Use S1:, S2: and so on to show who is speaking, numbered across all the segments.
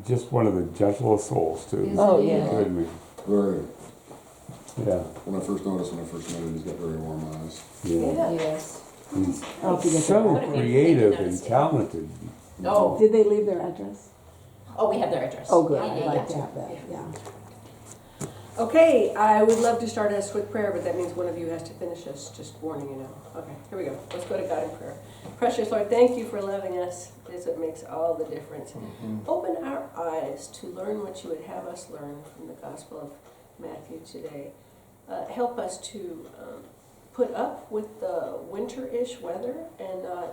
S1: just one of the gentlest souls too.
S2: Oh, yeah.
S1: Kidding me.
S3: Very.
S1: Yeah.
S3: When I first met him, he's got very warm eyes.
S1: Yeah.
S2: Yes.
S1: He's
S4: I'll have to get
S1: so
S4: that.
S1: creative and talented.
S2: Oh,
S4: Did they leave their address?
S2: oh, we have their address.
S4: Oh, good,
S2: Yeah,
S4: I'd
S2: yeah,
S4: like
S2: yeah.
S4: to have that, yeah.
S5: Okay, I would love to start us with prayer, but that means one of you has to finish us, just warning you now. Okay, here we go. Let's go to God in prayer. Precious Lord, thank you for loving us. It's what makes all the difference. Open our eyes to learn what you would have us learn from the Gospel of Matthew today. Help us to put up with the winter-ish weather and not,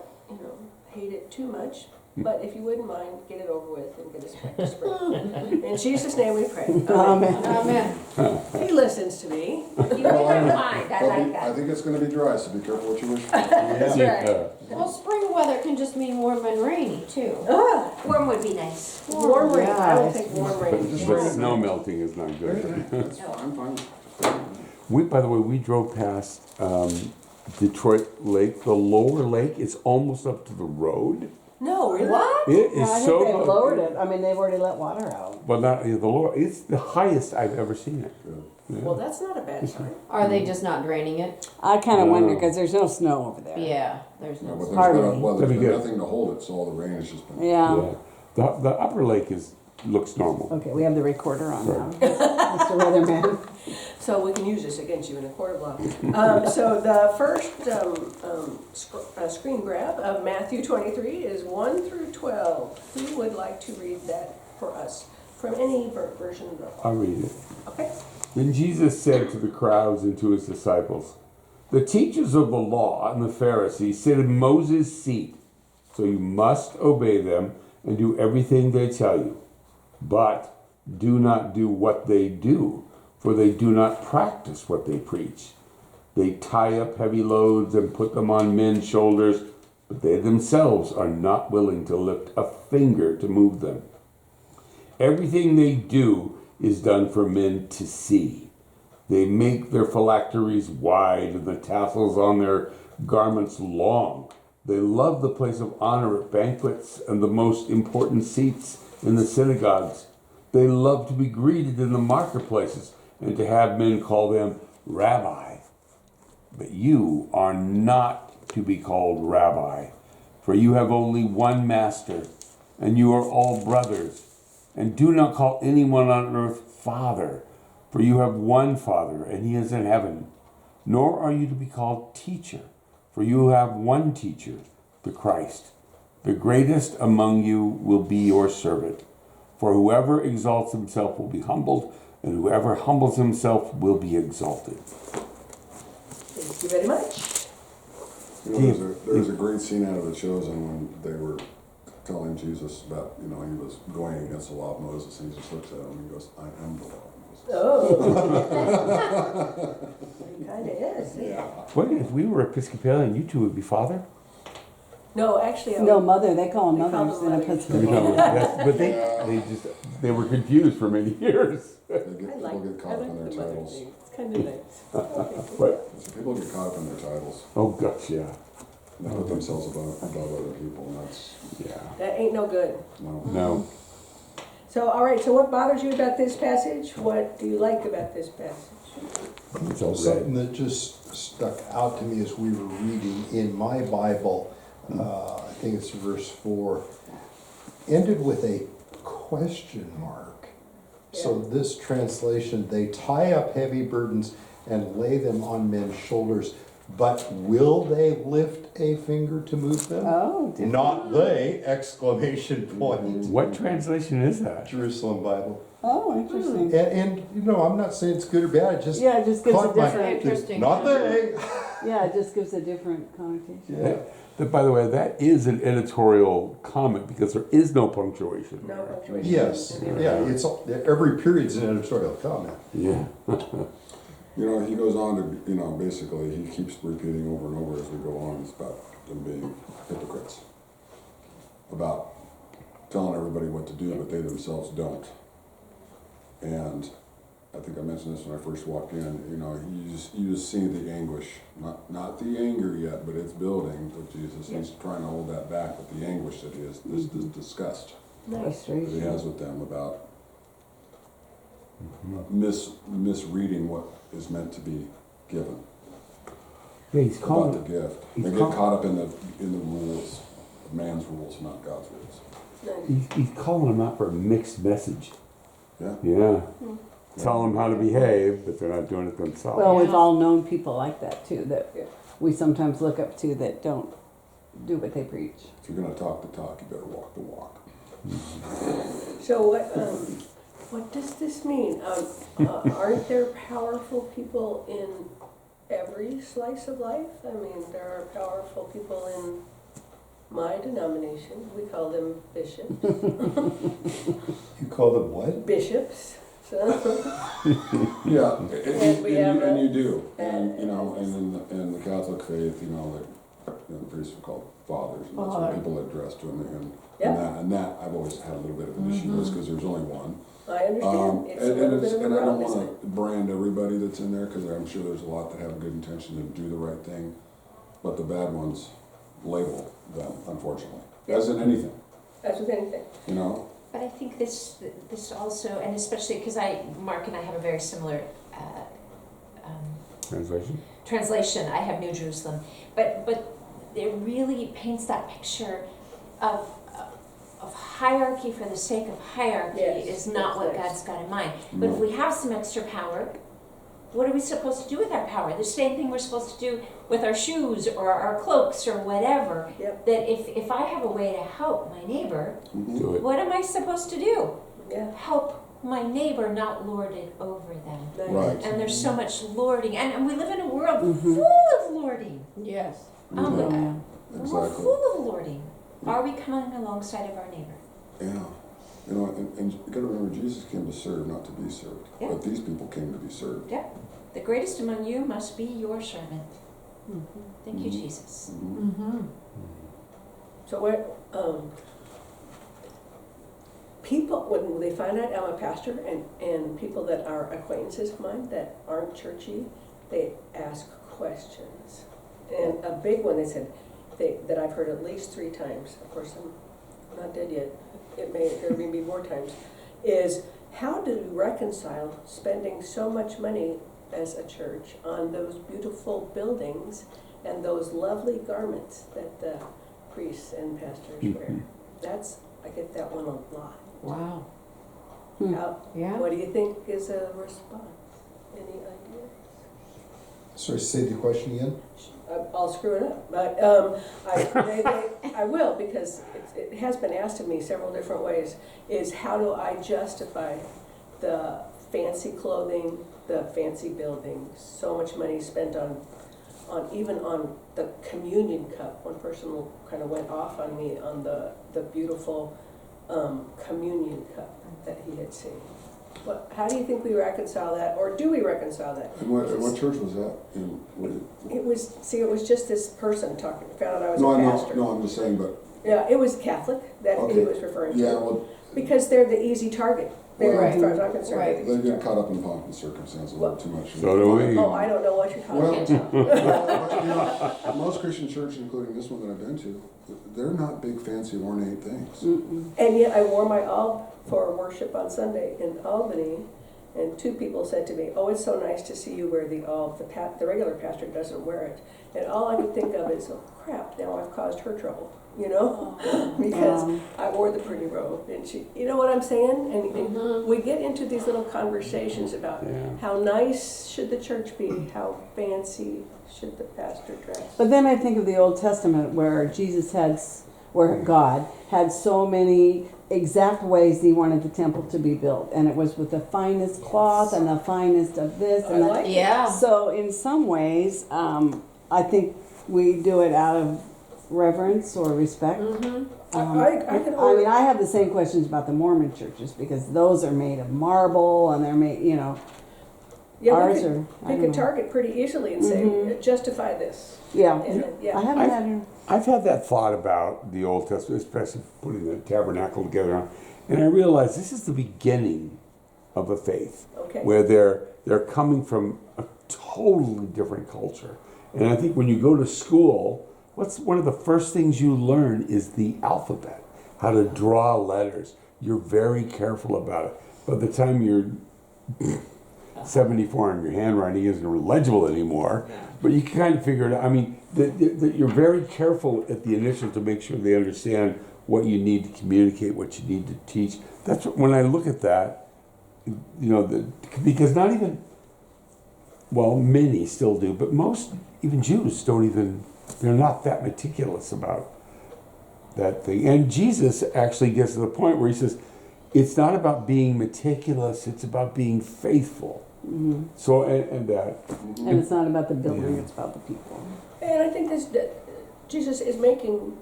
S5: hate it too much. But if you wouldn't mind, get it over with and get us back to spring. In Jesus' name we pray.
S4: Amen.
S2: Amen.
S5: He listens to me.
S2: You read our mind, I like
S3: I
S2: that.
S3: think it's gonna be dry, so be careful what you wish for.
S5: That's right.
S1: Yeah.
S6: Well, spring weather can just mean warm and rainy too.
S5: Ah,
S2: Warm would be nice.
S5: warm rain. I don't
S4: Yes.
S5: think warm rain.
S1: But,
S5: is
S1: but
S5: right.
S1: snow melting is not good.
S3: That's fine.
S1: By the way, we drove past Detroit Lake. The lower lake is almost up to the road.
S5: No, really?
S2: What?
S1: It is
S4: Yeah, I
S1: so
S4: think they've
S1: low.
S4: lowered it. I mean, they've already let water out.
S1: But not the lower. It's the highest I've ever seen it.
S5: Well, that's not a bad sign.
S6: Are they just not draining it?
S4: I kind of wonder,
S1: Oh.
S4: because there's no snow over there.
S6: Yeah, there's
S3: Yeah,
S6: no.
S3: but
S4: Hardly.
S3: there's
S1: That'd be
S3: been
S1: good.
S3: nothing to hold it, so all the rain has just been.
S4: Yeah.
S1: The upper lake looks normal.
S4: Okay, we have the recorder on now. Mr. Weatherman.
S5: So we can use this against you in a court of law. So the first screen grab of Matthew 23 is 1 through 12. Who would like to read that for us from any version of the Bible?
S1: I'll read it.
S5: Okay.
S1: Then Jesus said to the crowds and to his disciples, "The teachers of the law and the Pharisees sit in Moses' seat, so you must obey them and do everything they tell you. But do not do what they do, for they do not practice what they preach. They tie up heavy loads and put them on men's shoulders, but they themselves are not willing to lift a finger to move them. Everything they do is done for men to see. They make their phylacteries wide and the tassels on their garments long. They love the place of honor at banquets and the most important seats in the synagogues. They love to be greeted in the marketplaces and to have men call them rabbi. But you are not to be called rabbi, for you have only one master, and you are all brothers. And do not call anyone on earth Father, for you have one Father, and he is in heaven. Nor are you to be called teacher, for you have one teacher, the Christ. The greatest among you will be your servant. For whoever exalts himself will be humbled, and whoever humbles himself will be exalted."
S5: Thank you very much.
S3: There's a great scene out of the chosen when they were telling Jesus about, he was going against the law of Moses, and he just looks at him and goes, "I am the law of Moses."
S5: Oh. He kind of is.
S3: Yeah.
S1: What if we were Episcopalian, you two would be father?
S5: No, actually,
S4: No, mother, they call them
S5: They call
S4: mothers
S5: them
S4: in
S5: mothers.
S4: Episcopal.
S1: But they were confused for many years.
S5: I
S3: People get caught up in
S5: like
S3: their
S5: the mother
S3: titles.
S5: thing. It's kind of nice.
S1: But,
S3: So people get caught up in their titles.
S1: oh gosh, yeah,
S3: They put themselves above other people, and that's,
S1: yeah.
S5: That ain't no good.
S1: No.
S5: So, all right, so what bothers you about this passage? What do you like about this passage?
S1: It's all
S7: Something
S1: red.
S7: that just stuck out to me as we were reading in my Bible, I think it's verse 4, ended with a question mark. So this translation, they tie up heavy burdens and lay them on men's shoulders, but will they lift a finger to move them?
S4: Oh, different.
S7: Not they, exclamation point.
S1: What translation is that?
S7: Jerusalem Bible.
S4: Oh, interesting.
S7: And I'm not saying it's good or bad, it just
S4: Yeah, it just gives a
S7: caught my-
S4: different,
S6: Interesting.
S7: Not they.
S4: yeah, it just gives a different connotation.
S7: Yeah.
S1: By the way, that is an editorial comment because there is no punctuation.
S5: No
S1: there.
S5: punctuation.
S7: Yes, yeah, it's, every period's an editorial comment.
S1: Yeah.
S3: he goes on to, basically, he keeps repeating over and over as we go on, it's about them being hypocrites. About telling everybody what to do, but they themselves don't. And I think I mentioned this when I first walked in, you just see the anguish, not the anger yet, but it's building with Jesus. He's trying to hold that back, but the anguish that is, this disgust.
S5: Nice.
S3: that he
S4: Frustration.
S3: has with them about misreading what is meant to be given
S1: Yeah, he's
S3: about
S1: calling
S3: the gift.
S1: he's
S3: They get
S1: call-
S3: caught up in the rules, man's rules, not God's rules.
S5: Nice.
S1: he's calling them out for a mixed message.
S3: Yeah.
S1: Yeah. Tell them how to behave, but they're not doing it themselves.
S4: Well, we've
S6: Yeah.
S4: all known people like that too, that
S5: Yeah.
S4: we sometimes look up to that don't do what they preach.
S3: If you're gonna talk the talk, you better walk the walk.
S5: So what does this mean? Aren't there powerful people in every slice of life? I mean, there are powerful people in my denomination. We call them bishops.
S7: You call them what?
S5: Bishops. So,
S3: Yeah,
S5: And we have
S3: and
S5: a-
S3: you do, and you know, and in the Catholic faith, you know, the priests are called fathers, and that's what
S6: Father.
S3: people address to them,
S5: Yeah.
S3: and that I've always had a little bit of an issue with, because there's only one.
S5: I understand. It's a little bit of a
S3: And I don't
S5: rub, isn't
S3: wanna
S5: it?
S3: brand everybody that's in there, because I'm sure there's a lot that have good intention and do the right thing, but the bad ones label them, unfortunately, as in anything,
S5: As with anything.
S3: you know?
S2: But I think this also, and especially because Mark and I have a very similar
S1: Translation?
S2: translation. I have New Jerusalem, but it really paints that picture of hierarchy for the sake of hierarchy
S5: Yes,
S2: is not what
S5: that's
S2: God's got in mind. But if we have some extra power, what are we supposed to do with that power? The same thing we're supposed to do with our shoes or our cloaks or whatever.
S5: Yep.
S2: That if I have a way to help my neighbor,
S1: Do it.
S2: what am I supposed to do?
S5: Yeah.
S2: Help my neighbor, not lord it over them.
S5: Nice.
S3: Right.
S2: And there's so much lording, and we live in a world
S4: Mhm.
S2: full of lording.
S6: Yes.
S2: Oh my
S3: Yeah,
S2: God, we're
S3: exactly.
S2: full of lording. Are we coming alongside of our neighbor?
S3: Yeah, you know, and you gotta remember, Jesus came to serve, not to be served,
S2: Yeah.
S3: but these people came to be served.
S2: Yeah. The greatest among you must be your servant.
S4: Mm-hmm.
S2: Thank you, Jesus.
S6: Mm-hmm.
S5: So what, people, when they find out I'm a pastor and people that are acquaintances of mine that aren't churchy, they ask questions. And a big one they said, that I've heard at least 3 times, of course I'm not dead yet, there may be more times, is how do you reconcile spending so much money as a church on those beautiful buildings and those lovely garments that the priests and pastors wear? I get that one a lot.
S6: Wow.
S5: How,
S6: Yeah.
S5: what do you think is a response? Any ideas?
S7: Sorry, say the question again?
S5: I'll screw it up, but I will, because it has been asked of me several different ways, is how do I justify the fancy clothing, the fancy buildings, so much money spent on even on the communion cup. One person kind of went off on me on the beautiful communion cup that he had seen. How do you think we reconcile that, or do we reconcile that?
S3: And what church was that? And
S5: It was just this person talking, found out I was
S3: no,
S5: a
S3: I know,
S5: pastor.
S3: no, I'm just saying, but,
S5: Yeah, it was Catholic that he
S3: Okay.
S5: was referring to.
S3: yeah, well,
S5: Because they're the easy target. They're,
S3: Well,
S5: as far as I'm concerned,
S6: right.
S5: they're the
S3: they
S5: easy
S3: get
S5: target.
S3: caught up in pomp and circumstance a little too much.
S1: So do we.
S5: Oh, I don't know what you're
S3: Well,
S5: talking about.
S3: you know, most Christian churches, including this one that I've been to, they're not big, fancy, ornate things.
S5: And yet I wore my alb for worship on Sunday in Albany, and 2 people said to me, "Oh, it's so nice to see you wear the alb. The regular pastor doesn't wear it." And all I could think of is, "Oh crap! Now I've caused her trouble," you know, because I wore the pretty robe, and she, you know what I'm saying? And we get into these little conversations about
S1: Yeah.
S5: how nice should the church be, how fancy should the pastor dress.
S4: But then I think of the Old Testament where where God had so many exact ways he wanted the temple to be built, and it was with the finest cloth and the finest of this
S5: I
S4: and that.
S5: like it.
S6: Yeah.
S4: So in some ways, I think we do it out of reverence or respect.
S5: I can
S4: I mean, I have the same questions about the Mormon churches because those are made of marble and they're made,
S5: Yeah,
S4: ours
S5: we
S4: are.
S5: could
S4: I
S5: pick
S4: don't
S5: a
S4: know.
S5: target pretty easily and say, justify this.
S4: Yeah,
S5: And, yeah.
S4: I haven't had.
S1: I've had that thought about the Old Testament, especially putting the tabernacle together, and I realized this is the beginning of a faith
S5: Okay.
S1: where they're coming from a totally different culture. And I think when you go to school, what's one of the first things you learn is the alphabet. how to draw letters. You're very careful about it. By the time you're 74 and your handwriting isn't legible anymore, but you can kind of figure it out. I mean, that you're very careful at the initial to make sure they understand what you need to communicate, what you need to teach. That's what, when I look at that, because not even, well, many still do, but most, even Jews, they're not that meticulous about that thing. And Jesus actually gets to the point where he says, it's not about being meticulous, it's about being faithful.
S4: Mm-hmm.
S1: So, and that.
S4: And it's not about the building, it's about the people.
S5: And I think Jesus is making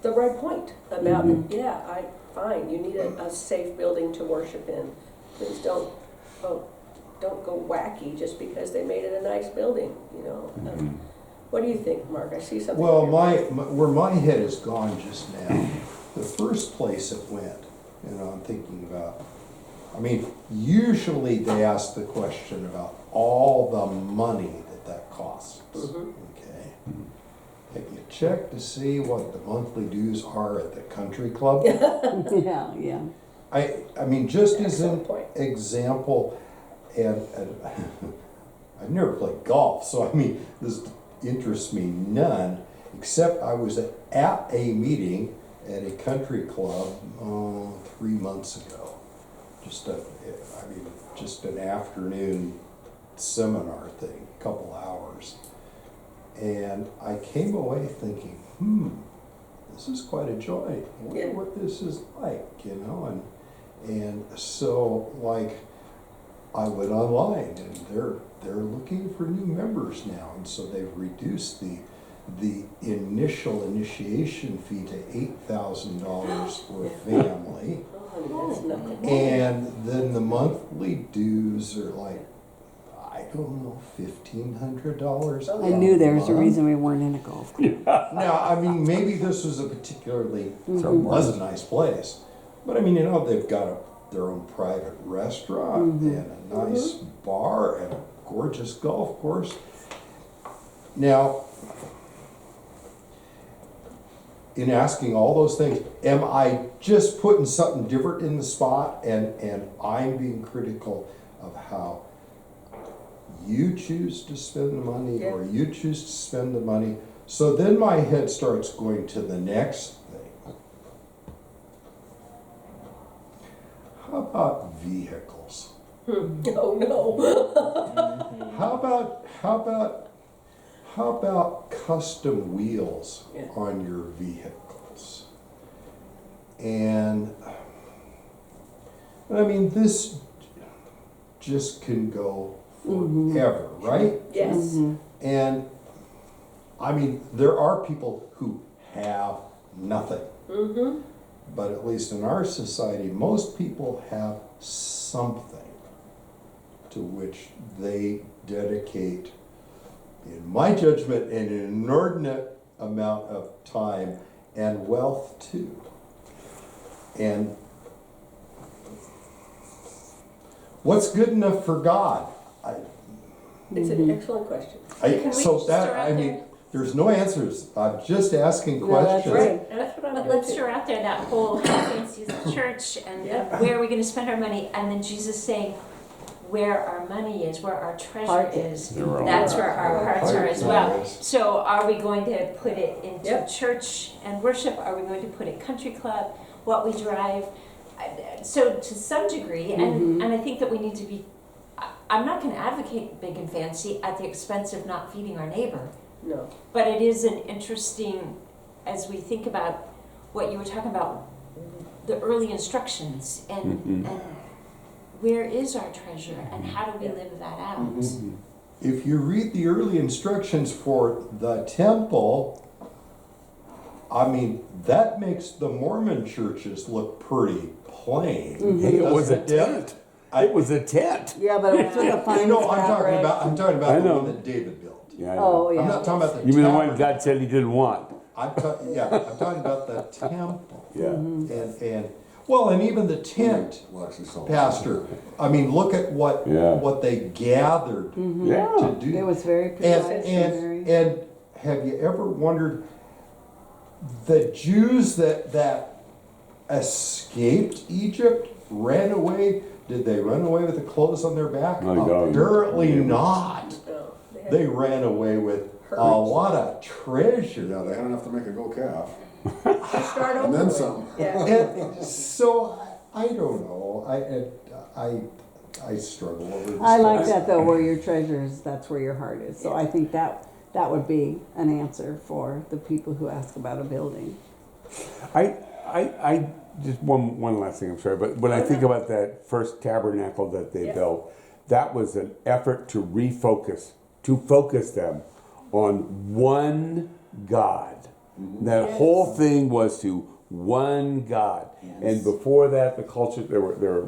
S5: the right point about, fine, you need a safe building to worship in. Please don't go wacky just because they made it a nice building, What do you think, Mark? I see something.
S7: Well,
S5: here.
S7: where my head has gone just now, the first place it went, I'm thinking about, usually they ask the question about all the money that costs.
S5: Mhm.
S7: Okay. Have you checked to see what the monthly dues are at the country club?
S4: Yeah.
S7: Just as an
S5: Excellent point.
S7: example, and I've never played golf, so this interests me none, except I was at a meeting at a country club 3 months ago. Just an afternoon seminar thing, a couple hours. And I came away thinking, this is quite a joy. I wonder what this is like, and so I went online and they're looking for new members now, and so they've reduced the initiation fee to $8,000 for a family,
S5: That's nothing.
S7: and then the monthly dues are $1,500.
S4: I knew there was a reason we weren't in a golf club.
S7: Now, maybe this was a particularly was a nice place, but they've got their own private restaurant and a nice bar and a gorgeous golf course. Now, in asking all those things, am I just putting something different in the spot, and I'm being critical of how you choose to spend the money, or you choose to spend the money? So then my head starts going to the next thing. How about vehicles?
S5: Oh no.
S7: How about custom wheels
S5: Yeah.
S7: on your vehicles? And this just can go forever, right?
S5: Yes.
S7: And there are people who have nothing.
S5: Mm-hmm.
S7: But at least in our society, most people have something to which they dedicate, in my judgment, an inordinate amount of time and wealth to. And what's good enough for God?
S5: It's an excellent question.
S2: Can we just throw out there-
S7: there's no answers. I'm just asking
S4: No, that's
S7: questions.
S5: Right. That's what I'm
S2: But
S5: doing
S2: let's
S5: too.
S2: throw out there that whole how fancy is the church and where are we going to spend our money, and then Jesus saying where our money is, where our treasure
S4: Heart
S2: is,
S1: They're all-
S2: that's where our hearts are as well.
S7: Yes.
S2: So are we going to put it into
S5: Yep.
S2: church and worship? Are we going to put it country club, what we drive? So to some degree, and I think that we need to be, I'm not going to advocate big and fancy at the expense of not feeding our neighbor.
S5: No.
S2: But it is an interesting, as we think about what you were talking about, the early instructions and where is our treasure and how do we live that out?
S7: If you read the early instructions for the temple, that makes the Mormon churches look pretty plain.
S1: Hey, it was a
S7: Doesn't it?
S1: tent. It was a tent.
S4: Yeah, but it was with the finest
S7: No, I'm talking
S4: fabric.
S7: about
S1: I
S7: the
S1: know.
S7: one that David built.
S1: Yeah, I know.
S4: Oh, yeah.
S7: I'm not talking about the
S1: You mean the one
S7: tabernacle.
S1: God said he didn't want?
S7: I'm talking about the temple.
S1: Yeah.
S7: And even the tent,
S3: Well, actually, so-
S7: Pastor. Look at
S1: Yeah.
S7: what they gathered
S1: Yeah.
S7: to do.
S4: It was very precise.
S7: And have you ever wondered the Jews that
S8: escaped Egypt, ran away. Did they run away with the clothes on their back?
S1: My God.
S8: Apparently not.
S5: No,
S8: They ran away with a
S5: Hurt.
S8: lot of treasure.
S3: Yeah, they had enough to make a gold calf.
S5: to start over.
S3: And then
S5: with.
S3: some.
S5: Yeah.
S8: And so I don't know. I struggle over this.
S4: I like that though, where your treasure is, that's where your heart is. So I think that would be an answer for the people who ask about a building.
S1: I just one last thing, I'm sorry, but when I think about that first tabernacle that they
S5: Yeah.
S1: built, that was an effort to focus them on one God. That
S5: Yes.
S1: whole thing was to one God. And before that, the culture, they were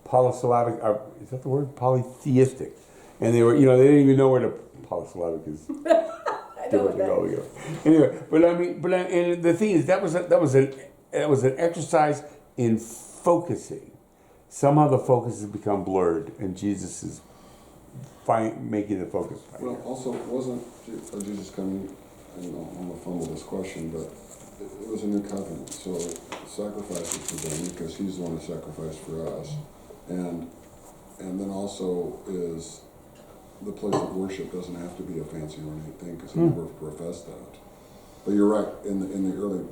S1: polysyllabic, is that the word? Polytheistic. And they were, they didn't even know where the polysyllabic is.
S5: I know what that is.
S1: Anyway, and the thing is, that was an exercise in focusing. Somehow the focus has become blurred, and Jesus is making the focus.
S3: Well, also, wasn't Jesus coming, I'm gonna fumble this question, but it was a new covenant, so sacrifices for them, because he's the one who sacrificed for us. And then also is the place of worship doesn't have to be a fancy ornate thing, because he never professed that. But you're right, in the early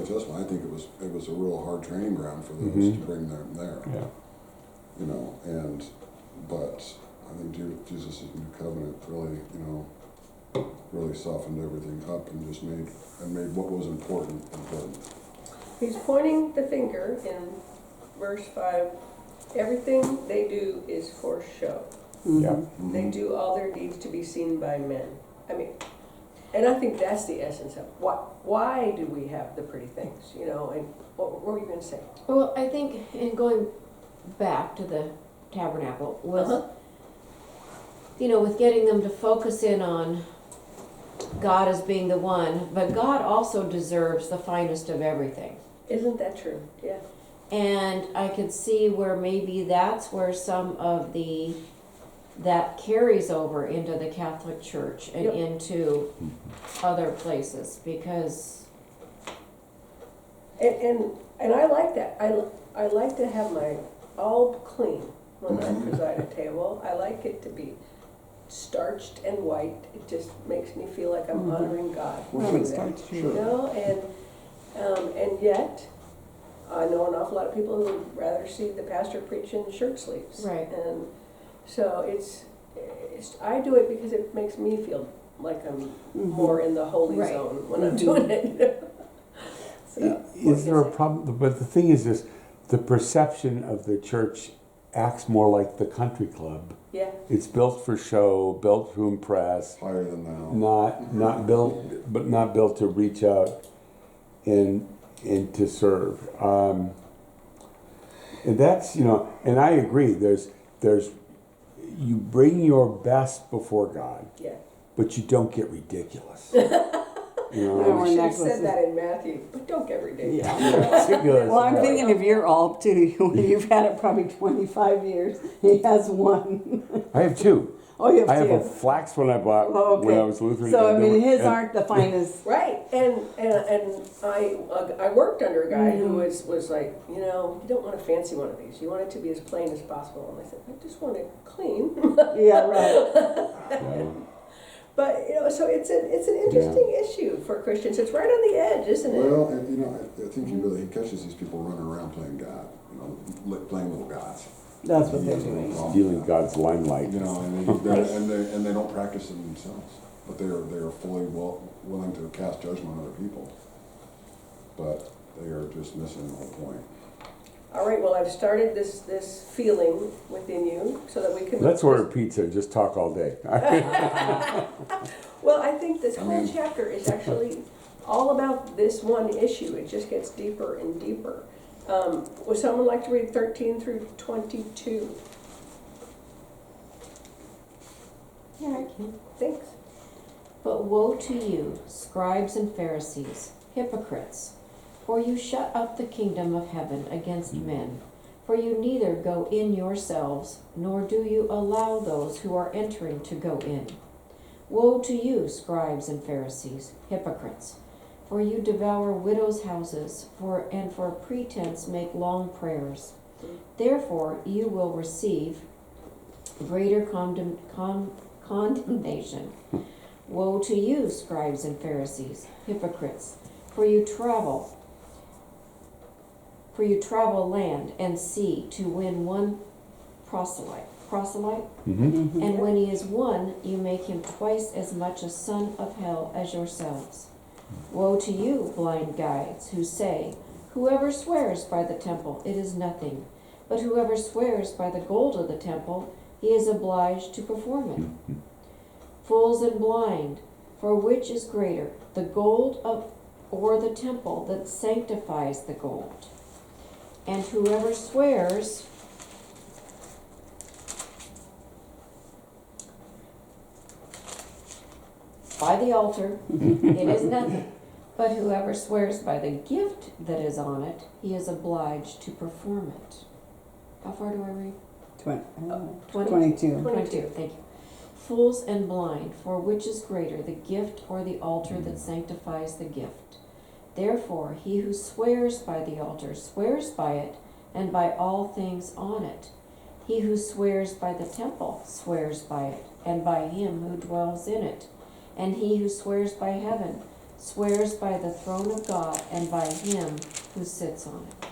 S3: Testament, I think it was a real hard training ground for those to bring them there.
S1: Yeah.
S3: But I think Jesus' new covenant really, really softened everything up and just made what was important.
S5: He's pointing the finger in verse 5. Everything they do is for show.
S1: Yeah.
S5: They do all their deeds to be seen by men. And I think that's the essence of why do we have the pretty things, and what were you going to say?
S6: Well, I think in going back to the tabernacle was, with getting them to focus in on God as being the one, but God also deserves the finest of everything.
S5: Isn't that true? Yeah.
S6: And I could see where maybe that's where some of that carries over into the Catholic Church and into other places, because
S5: And I like that. I like to have my all clean when I preside at table. I like it to be starched and white. It just makes me feel like I'm honoring God.
S4: Well, starched,
S5: And yet I know an awful lot of people who would rather see the pastor preach in shirt sleeves.
S6: Right.
S5: And so I do it because it makes me feel like I'm more in the holy
S6: Right.
S5: zone when I'm doing it.
S1: Is there a problem? But the thing is this, the perception of the church acts more like the country club.
S5: Yeah.
S1: It's built for show, built to impress,
S3: Higher than thou.
S1: not built to reach out and to serve. And that's, and I agree, there's you bring your best before God,
S5: Yeah.
S1: but you don't get ridiculous.
S4: No,
S5: I should have
S4: necklaces.
S5: said that in Matthew, but don't get ridiculous.
S4: Yeah.
S1: Ridiculous.
S4: Well, I'm thinking of your alb too. You've had it probably 25 years. He has one.
S1: I have two.
S4: Oh, you have
S1: I have
S4: two.
S1: a flax one I bought
S4: Oh, okay.
S1: when I was Lutheran.
S4: So,
S1: and
S4: I mean, his
S1: and-
S4: aren't the finest.
S5: Right, and I worked under a guy who was like, you don't want a fancy one of these. You want it to be as plain as possible. And I said, I just want it clean.
S4: Yeah, right.
S1: Yeah.
S5: But so it's an interesting issue for Christians. It's right on the edge, isn't it?
S3: Well, I think he catches these people running around playing God, playing little gods.
S4: That's what they're doing.
S1: Stealing God's limelight.
S3: And they don't practice it themselves, but they are fully willing to cast judgment on other people. But they are just missing the whole point.
S5: All right. Well, I've started this feeling within you so that we can.
S1: Let's order pizza and just talk all day.
S5: Well, I think this whole chapter is actually all about this one issue. It just gets deeper and deeper. Would someone like to read 13 through 22?
S6: yeah, I can.
S5: Thanks.
S6: But woe to you, scribes and Pharisees, hypocrites! For you shut up the kingdom of heaven against men. For you neither go in yourselves, nor do you allow those who are entering to go in. Woe to you, scribes and Pharisees, hypocrites! For you devour widows' houses, and for pretense make long prayers. Therefore you will receive greater condemnation. Woe to you, scribes and Pharisees, hypocrites, for you travel land and sea to win one proselyte.
S1: Mm-hmm.
S6: And when he is won, you make him twice as much a son of hell as yourselves. Woe to you, blind guides, who say, whoever swears by the temple, it is nothing. But whoever swears by the gold of the temple, he is obliged to perform it. Fools and blind, for which is greater, the gold or the temple that sanctifies the gold? And whoever swears by the altar, it is nothing. But whoever swears by the gift that is on it, he is obliged to perform it. How far do I read?
S4: 22.
S6: 22, thank you. Fools and blind, for which is greater, the gift or the altar that sanctifies the gift? Therefore, he who swears by the altar swears by it, and by all things on it. He who swears by the temple swears by it, and by him who dwells in it. And he who swears by heaven swears by the throne of God, and by him who sits on it.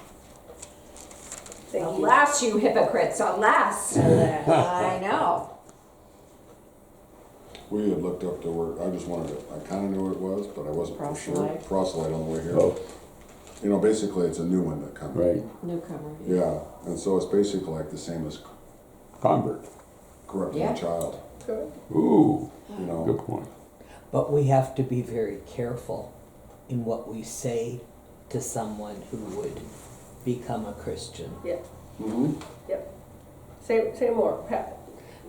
S5: Thank you.
S2: Alas, you hypocrites, alas. I know.
S3: We had looked up the word, I just wanted to, I kinda knew what it was, but I wasn't for sure.
S6: Proselyte.
S3: Proselyte on the way here.
S1: Oh,
S3: You know, basically it's a new one that comes.
S1: right.
S6: Newcomer.
S3: Yeah, and so it's basically like the same as
S1: Convert.
S3: corrupting
S6: Yeah.
S3: a child,
S5: Good.
S1: Ooh,
S3: you know?
S1: good point.
S9: But we have to be very careful in what we say to someone who would become a Christian.
S5: Yeah,
S3: Mm-hmm.
S5: say more, Pat.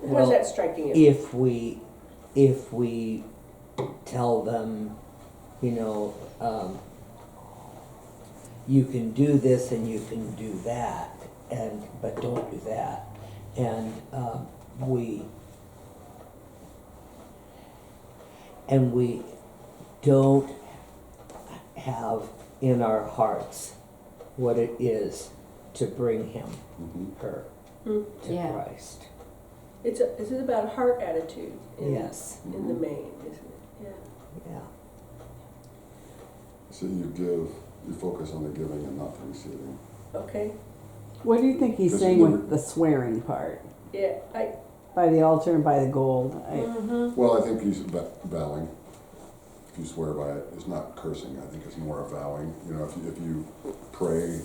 S5: How's
S9: Well,
S5: that striking you?
S9: If we tell them, you know, you can do this and you can do that, but don't do that, and we don't have in our hearts what it is to bring him, her, to
S6: Yeah.
S9: Christ.
S5: It's about heart attitude
S9: Yes.
S5: in the main, isn't it? Yeah.
S9: Yeah.
S3: So you focus on the giving and not the receiving.
S5: Okay,
S4: What do you think he's
S3: Because
S4: saying
S3: you
S4: with
S3: never-
S4: the swearing part?
S5: yeah,
S4: By the altar and by the gold?
S3: Well, I think he's vowing. If you swear by it, it's not cursing. I think it's more a vowing. You know, if you pray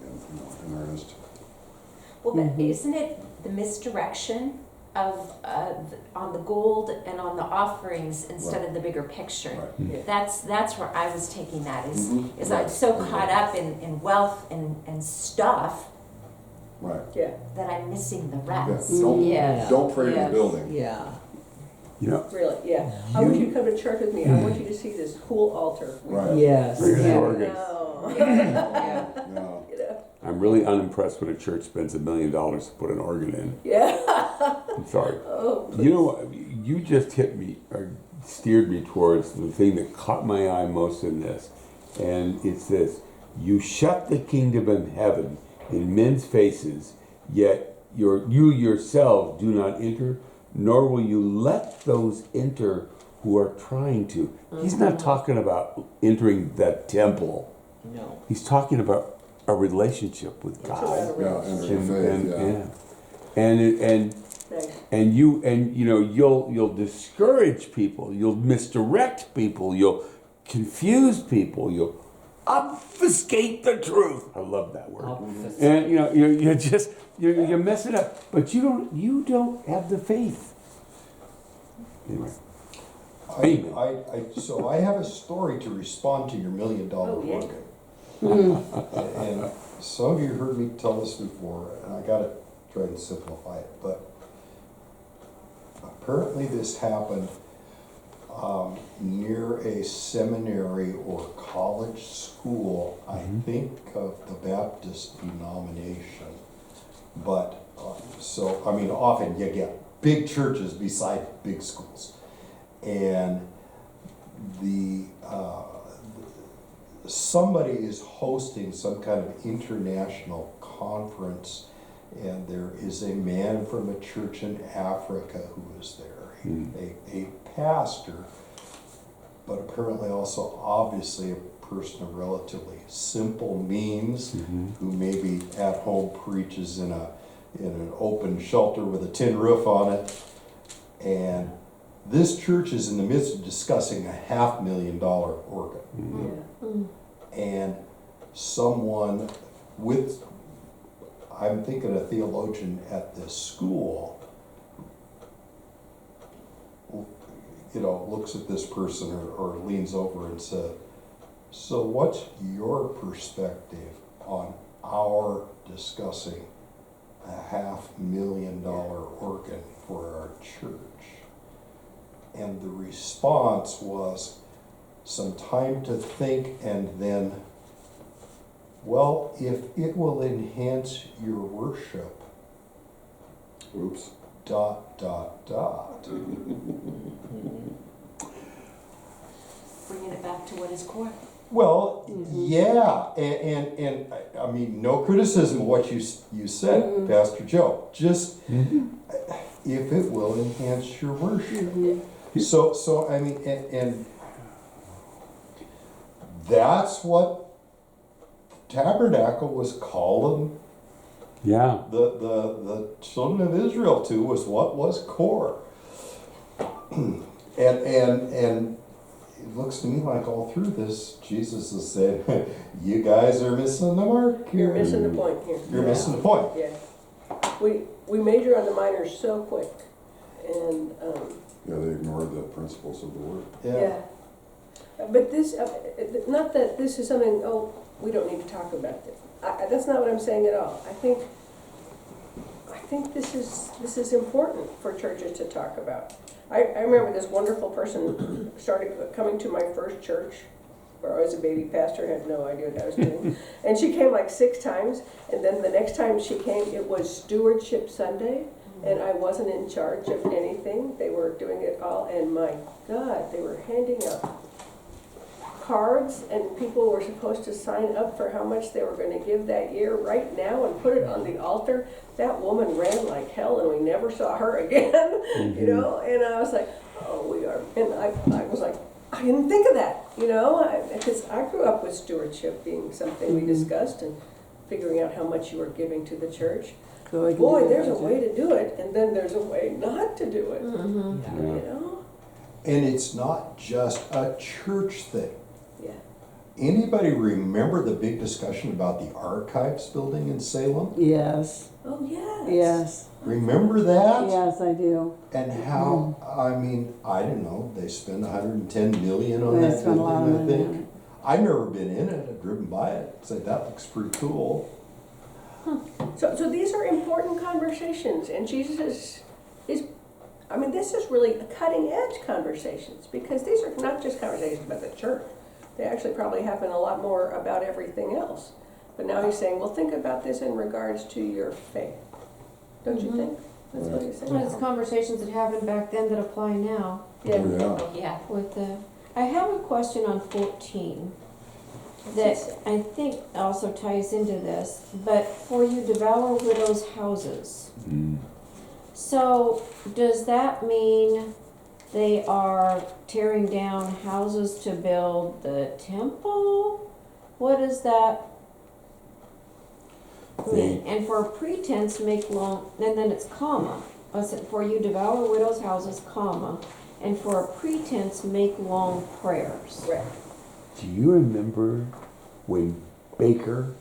S3: in earnest.
S2: Well, but isn't it the misdirection of, on the gold and on the offerings instead of the bigger picture?
S3: Right.
S5: yeah.
S2: That's where I was taking that, is
S3: Mhm.
S2: I'm
S3: Right.
S2: so caught up in wealth and stuff
S3: Right.
S5: Yeah,
S2: that I'm missing the
S3: Yeah.
S2: rest.
S6: Yeah.
S3: Don't pray in
S6: Yes.
S3: the building.
S9: Yeah.
S1: You know,
S5: really, yeah. I want you to come to church with me. I want you to see this cool altar.
S3: Right.
S9: Yes.
S1: bring an
S6: Yeah.
S1: organ.
S5: No.
S6: Yeah.
S3: No.
S5: You know?
S1: I'm really unimpressed when a church spends $1 million to put an organ in.
S5: Yeah.
S1: I'm sorry.
S5: Oh,
S1: You know what? You just hit me or steered me towards the thing that caught my eye most in this. And it's this: you shut the kingdom of heaven in men's faces, yet you yourselves do not enter, nor will you let those enter who are trying to. He's not talking about entering the temple.
S9: No.
S1: He's talking about a relationship with
S5: it's
S1: God.
S5: about a
S3: Yeah,
S5: relationship.
S3: and faith, yeah.
S1: And
S5: Nice.
S1: you'll discourage people, you'll misdirect people, you'll confuse people, you'll obfuscate the truth. I love that word.
S9: Obfuscate.
S1: And you mess it up, but you don't have the faith. Anyway, Amen.
S7: So I have a story to respond to your $1 million
S5: Oh, yeah.
S7: organ. And some of you heard me tell this before, and I gotta try and simplify it, but apparently this happened near a seminary or college school, I think of the Baptist denomination. But, often you get big churches beside big schools. And somebody is hosting some kind of international conference, and there is a man from a church in Africa who is there, a pastor, but apparently also obviously a person of relatively simple means, who maybe at home preaches in an open shelter with a tin roof on it. And this church is in the midst of discussing a $500,000 organ. And someone with, I'm thinking a theologian at this school, looks at this person or leans over and says, so what's your perspective on our discussing a $500,000 organ for our church? And the response was some time to think, and then, well, if it will enhance your worship,
S3: Oops. ...
S2: Bringing it back to what is core.
S7: Well, yeah, and I mean, no criticism of what you said, Pastor Joe. Just if it will enhance your worship. So I mean, and that's what Tabernacle was calling the children of Israel to, was what was core. and it looks to me like all through this, Jesus is saying, you guys are missing the mark here.
S5: You're missing the point here.
S7: You're missing the point.
S5: Yeah. We major on the minors so quick, and
S3: Yeah, they ignored the principles of the word.
S5: yeah. But this, not that this is something, we don't need to talk about this. That's not what I'm saying at all. I think this is important for churches to talk about. I remember this wonderful person started coming to my first church, where I was a baby pastor, had no idea what I was doing. And she came like 6 times, and then the next time she came, it was Stewardship Sunday, and I wasn't in charge of anything. They were doing it all, and my God, they were handing out cards, and people were supposed to sign up for how much they were going to give that year right now and put it on the altar. That woman ran like hell, and we never saw her again, and I was like, oh, we are, and I was like, I didn't think of that, because I grew up with stewardship being something we discussed, and figuring out how much you were giving to the church. Boy, there's a way to do it, and then there's a way not to do it,
S7: And it's not just a church thing.
S5: Yeah.
S7: Anybody remember the big discussion about the archives building in Salem?
S4: Yes.
S5: Oh, yes.
S4: Yes.
S7: Remember that?
S4: Yes, I do.
S7: And how, I mean, I don't know, they spend $110 million on
S4: They
S7: that
S4: spent a lot of
S7: building, I
S4: money on
S7: think. I've never been in it, I've driven by it, said that looks pretty cool.
S5: So these are important conversations, and Jesus is, I mean, this is really cutting edge conversations, because these are not just conversations about the church. They actually probably happen a lot more about everything else. But now he's saying, well, think about this in regards to your faith. Don't you think? That's what he's saying.
S6: Well, it's conversations that happened back then that apply now.
S5: Yeah.
S3: Oh, yeah.
S2: Yeah.
S6: With the, I have a question on 14 that I think also ties into this, but for you devour widows' houses. So does that mean they are tearing down houses to build the temple? What does that mean? And for a pretense make long, and then it's comma. For you devour widows' houses, comma, and for a pretense make long prayers.
S5: Right.
S1: Do you remember when Baker,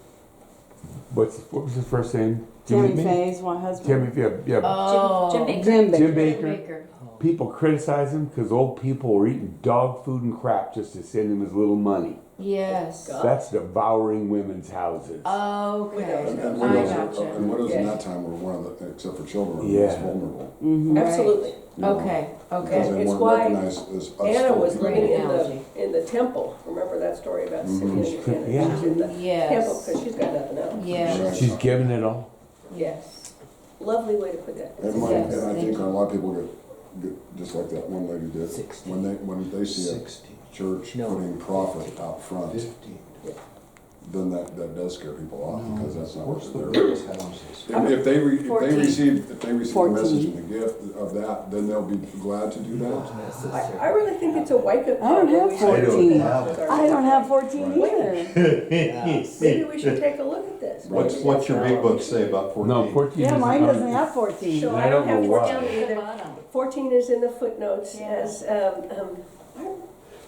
S1: what was his first name?
S4: Timmy Faye's husband.
S1: Timmy, yeah.
S6: Oh.
S2: Jim Baker.
S4: Jim Baker.
S1: Jim Baker. People criticized him because old people were eating dog food and crap just to send him his little money.
S6: Yes.
S5: God.
S1: That's devouring women's houses.
S6: Okay.
S3: And
S6: I
S3: widows,
S6: gotcha.
S3: and widows in
S5: Yeah.
S3: that time were one of the, except for children, were the
S1: Yeah.
S3: most vulnerable.
S5: Absolutely.
S3: you know,
S6: Okay.
S3: Because
S6: Okay.
S3: they
S5: It's
S3: weren't
S5: why
S3: recognized as
S5: Anna
S3: upstart
S5: was
S3: people.
S5: living
S6: Analogy.
S5: in the temple. Remember that story about Simeon and Anna?
S1: Yeah.
S5: She's in the
S6: Yes.
S5: temple because she's got nothing else.
S6: Yes.
S1: She's giving it all.
S5: Yes. Lovely way to put that.
S3: And,
S6: Yes,
S3: and I
S6: thank
S3: think
S6: you.
S3: a lot of people get, just like that one lady did,
S9: 16.
S3: when they see a
S7: 16,
S3: church
S9: No.
S3: putting profit out front,
S7: 15.
S3: then that does scare people off, because that's not
S7: What's the
S3: what they're.
S7: biggest houses?
S3: If they receive the
S4: 14.
S3: message and the gift of that, then they'll be glad to do that.
S5: I really think it's a wake-up
S4: I don't
S5: call.
S4: have
S5: We should
S4: 14.
S5: take off with our-
S4: I don't have 14 either.
S5: Maybe we should take a look at this.
S7: What's your big book say about 14?
S1: No, 14
S4: Yeah,
S1: is
S4: mine
S1: not-
S4: doesn't have 14.
S5: So
S1: I don't
S5: have
S1: know
S5: 14
S1: why.
S5: either. 14 is in the footnotes as,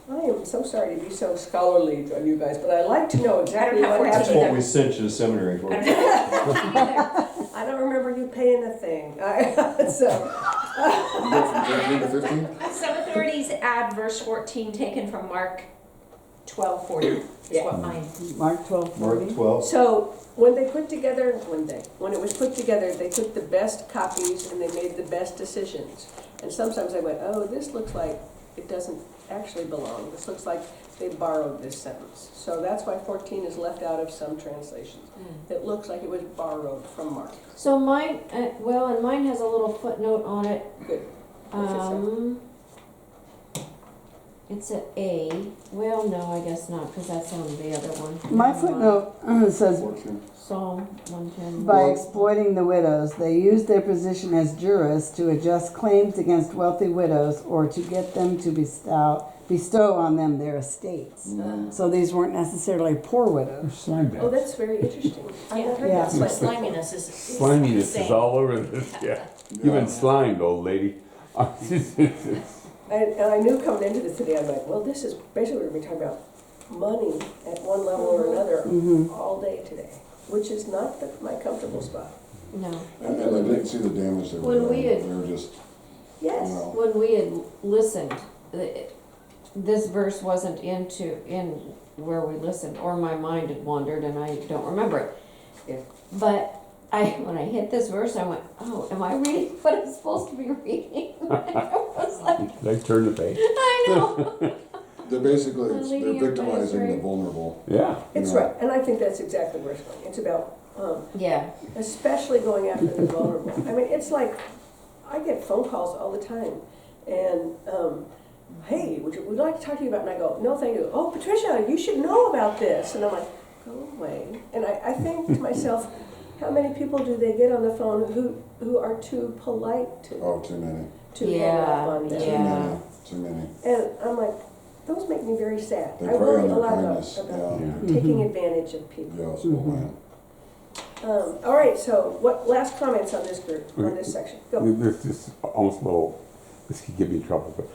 S5: I am so sorry to be so scholarly on you guys, but I like to know exactly
S2: I don't have
S5: what
S2: 14
S7: That's
S5: happened.
S7: what we sent you to seminary for.
S5: I don't remember you paying a thing. So,
S3: You go from 13 to 15?
S2: Some authorities add verse 14 taken from Mark 12:40. Is
S5: Yeah.
S2: what mine.
S4: Mark 12:40.
S7: Mark 12.
S5: so when they put together, when it was put together, they took the best copies and they made the best decisions. And sometimes I went, oh, this looks like it doesn't actually belong. This looks like they borrowed this sentence. So that's why 14 is left out of some translations. It looks like it was borrowed from Mark.
S6: So mine, and mine has a little footnote on it.
S5: Good. What's it say?
S6: It's a A. Well, no, I guess not, because that's on the other one.
S4: My footnote says,
S3: 14.
S6: Psalm 110.
S4: by exploiting the widows, they use their position as jurists to adjust claims against wealthy widows or to get them to bestow on them their estates. So these weren't necessarily poor widows.
S1: Slime
S5: Oh,
S1: bags.
S5: that's very interesting. I
S2: Yeah.
S5: never heard
S4: Yeah.
S5: that.
S2: But sliminess is
S1: Sliminess is
S2: insane.
S1: all over this, yeah. You've been slimed, old lady.
S5: And I knew coming into this today, I'm like, well, this is basically we're going to be talking about money at one level or another all day today, which is not my comfortable spot.
S6: No.
S3: And they didn't see the damage they were
S6: When we
S3: doing.
S6: had-
S3: They were just,
S5: Yes.
S6: When we had listened, this verse wasn't in where we listened, or my mind had wandered and I don't remember it.
S5: Yeah.
S6: But when I hit this verse, I went, oh, am I reading what I'm supposed to be reading? I was like,
S1: They turn the page.
S6: I know.
S3: they're basically,
S6: I'm leading
S3: they're
S6: everybody
S3: victimizing the
S6: astray.
S3: vulnerable.
S1: Yeah.
S5: It's
S3: Yeah.
S5: right, and I think that's exactly where it's going. It's about,
S6: Yeah.
S5: especially going after the vulnerable. I mean, it's like, I get phone calls all the time, and, hey, would you like to talk to you about, and I go, no, thank you. Oh, Patricia, you should know about this. And I'm like, go away. And I think to myself, how many people do they get on the phone who are too polite to
S3: Too many.
S5: hang up on them?
S6: Yeah.
S3: Too many.
S5: And I'm like, those make me very sad.
S3: They
S5: I
S3: prey
S5: worry
S3: on
S5: a
S3: their
S5: lot
S3: kindness.
S5: about
S1: Yeah.
S5: taking advantage of people.
S3: Yeah, so man.
S5: All right, so what last comments on this group, on this section? Go.
S1: This is almost a little, this could get me in trouble, but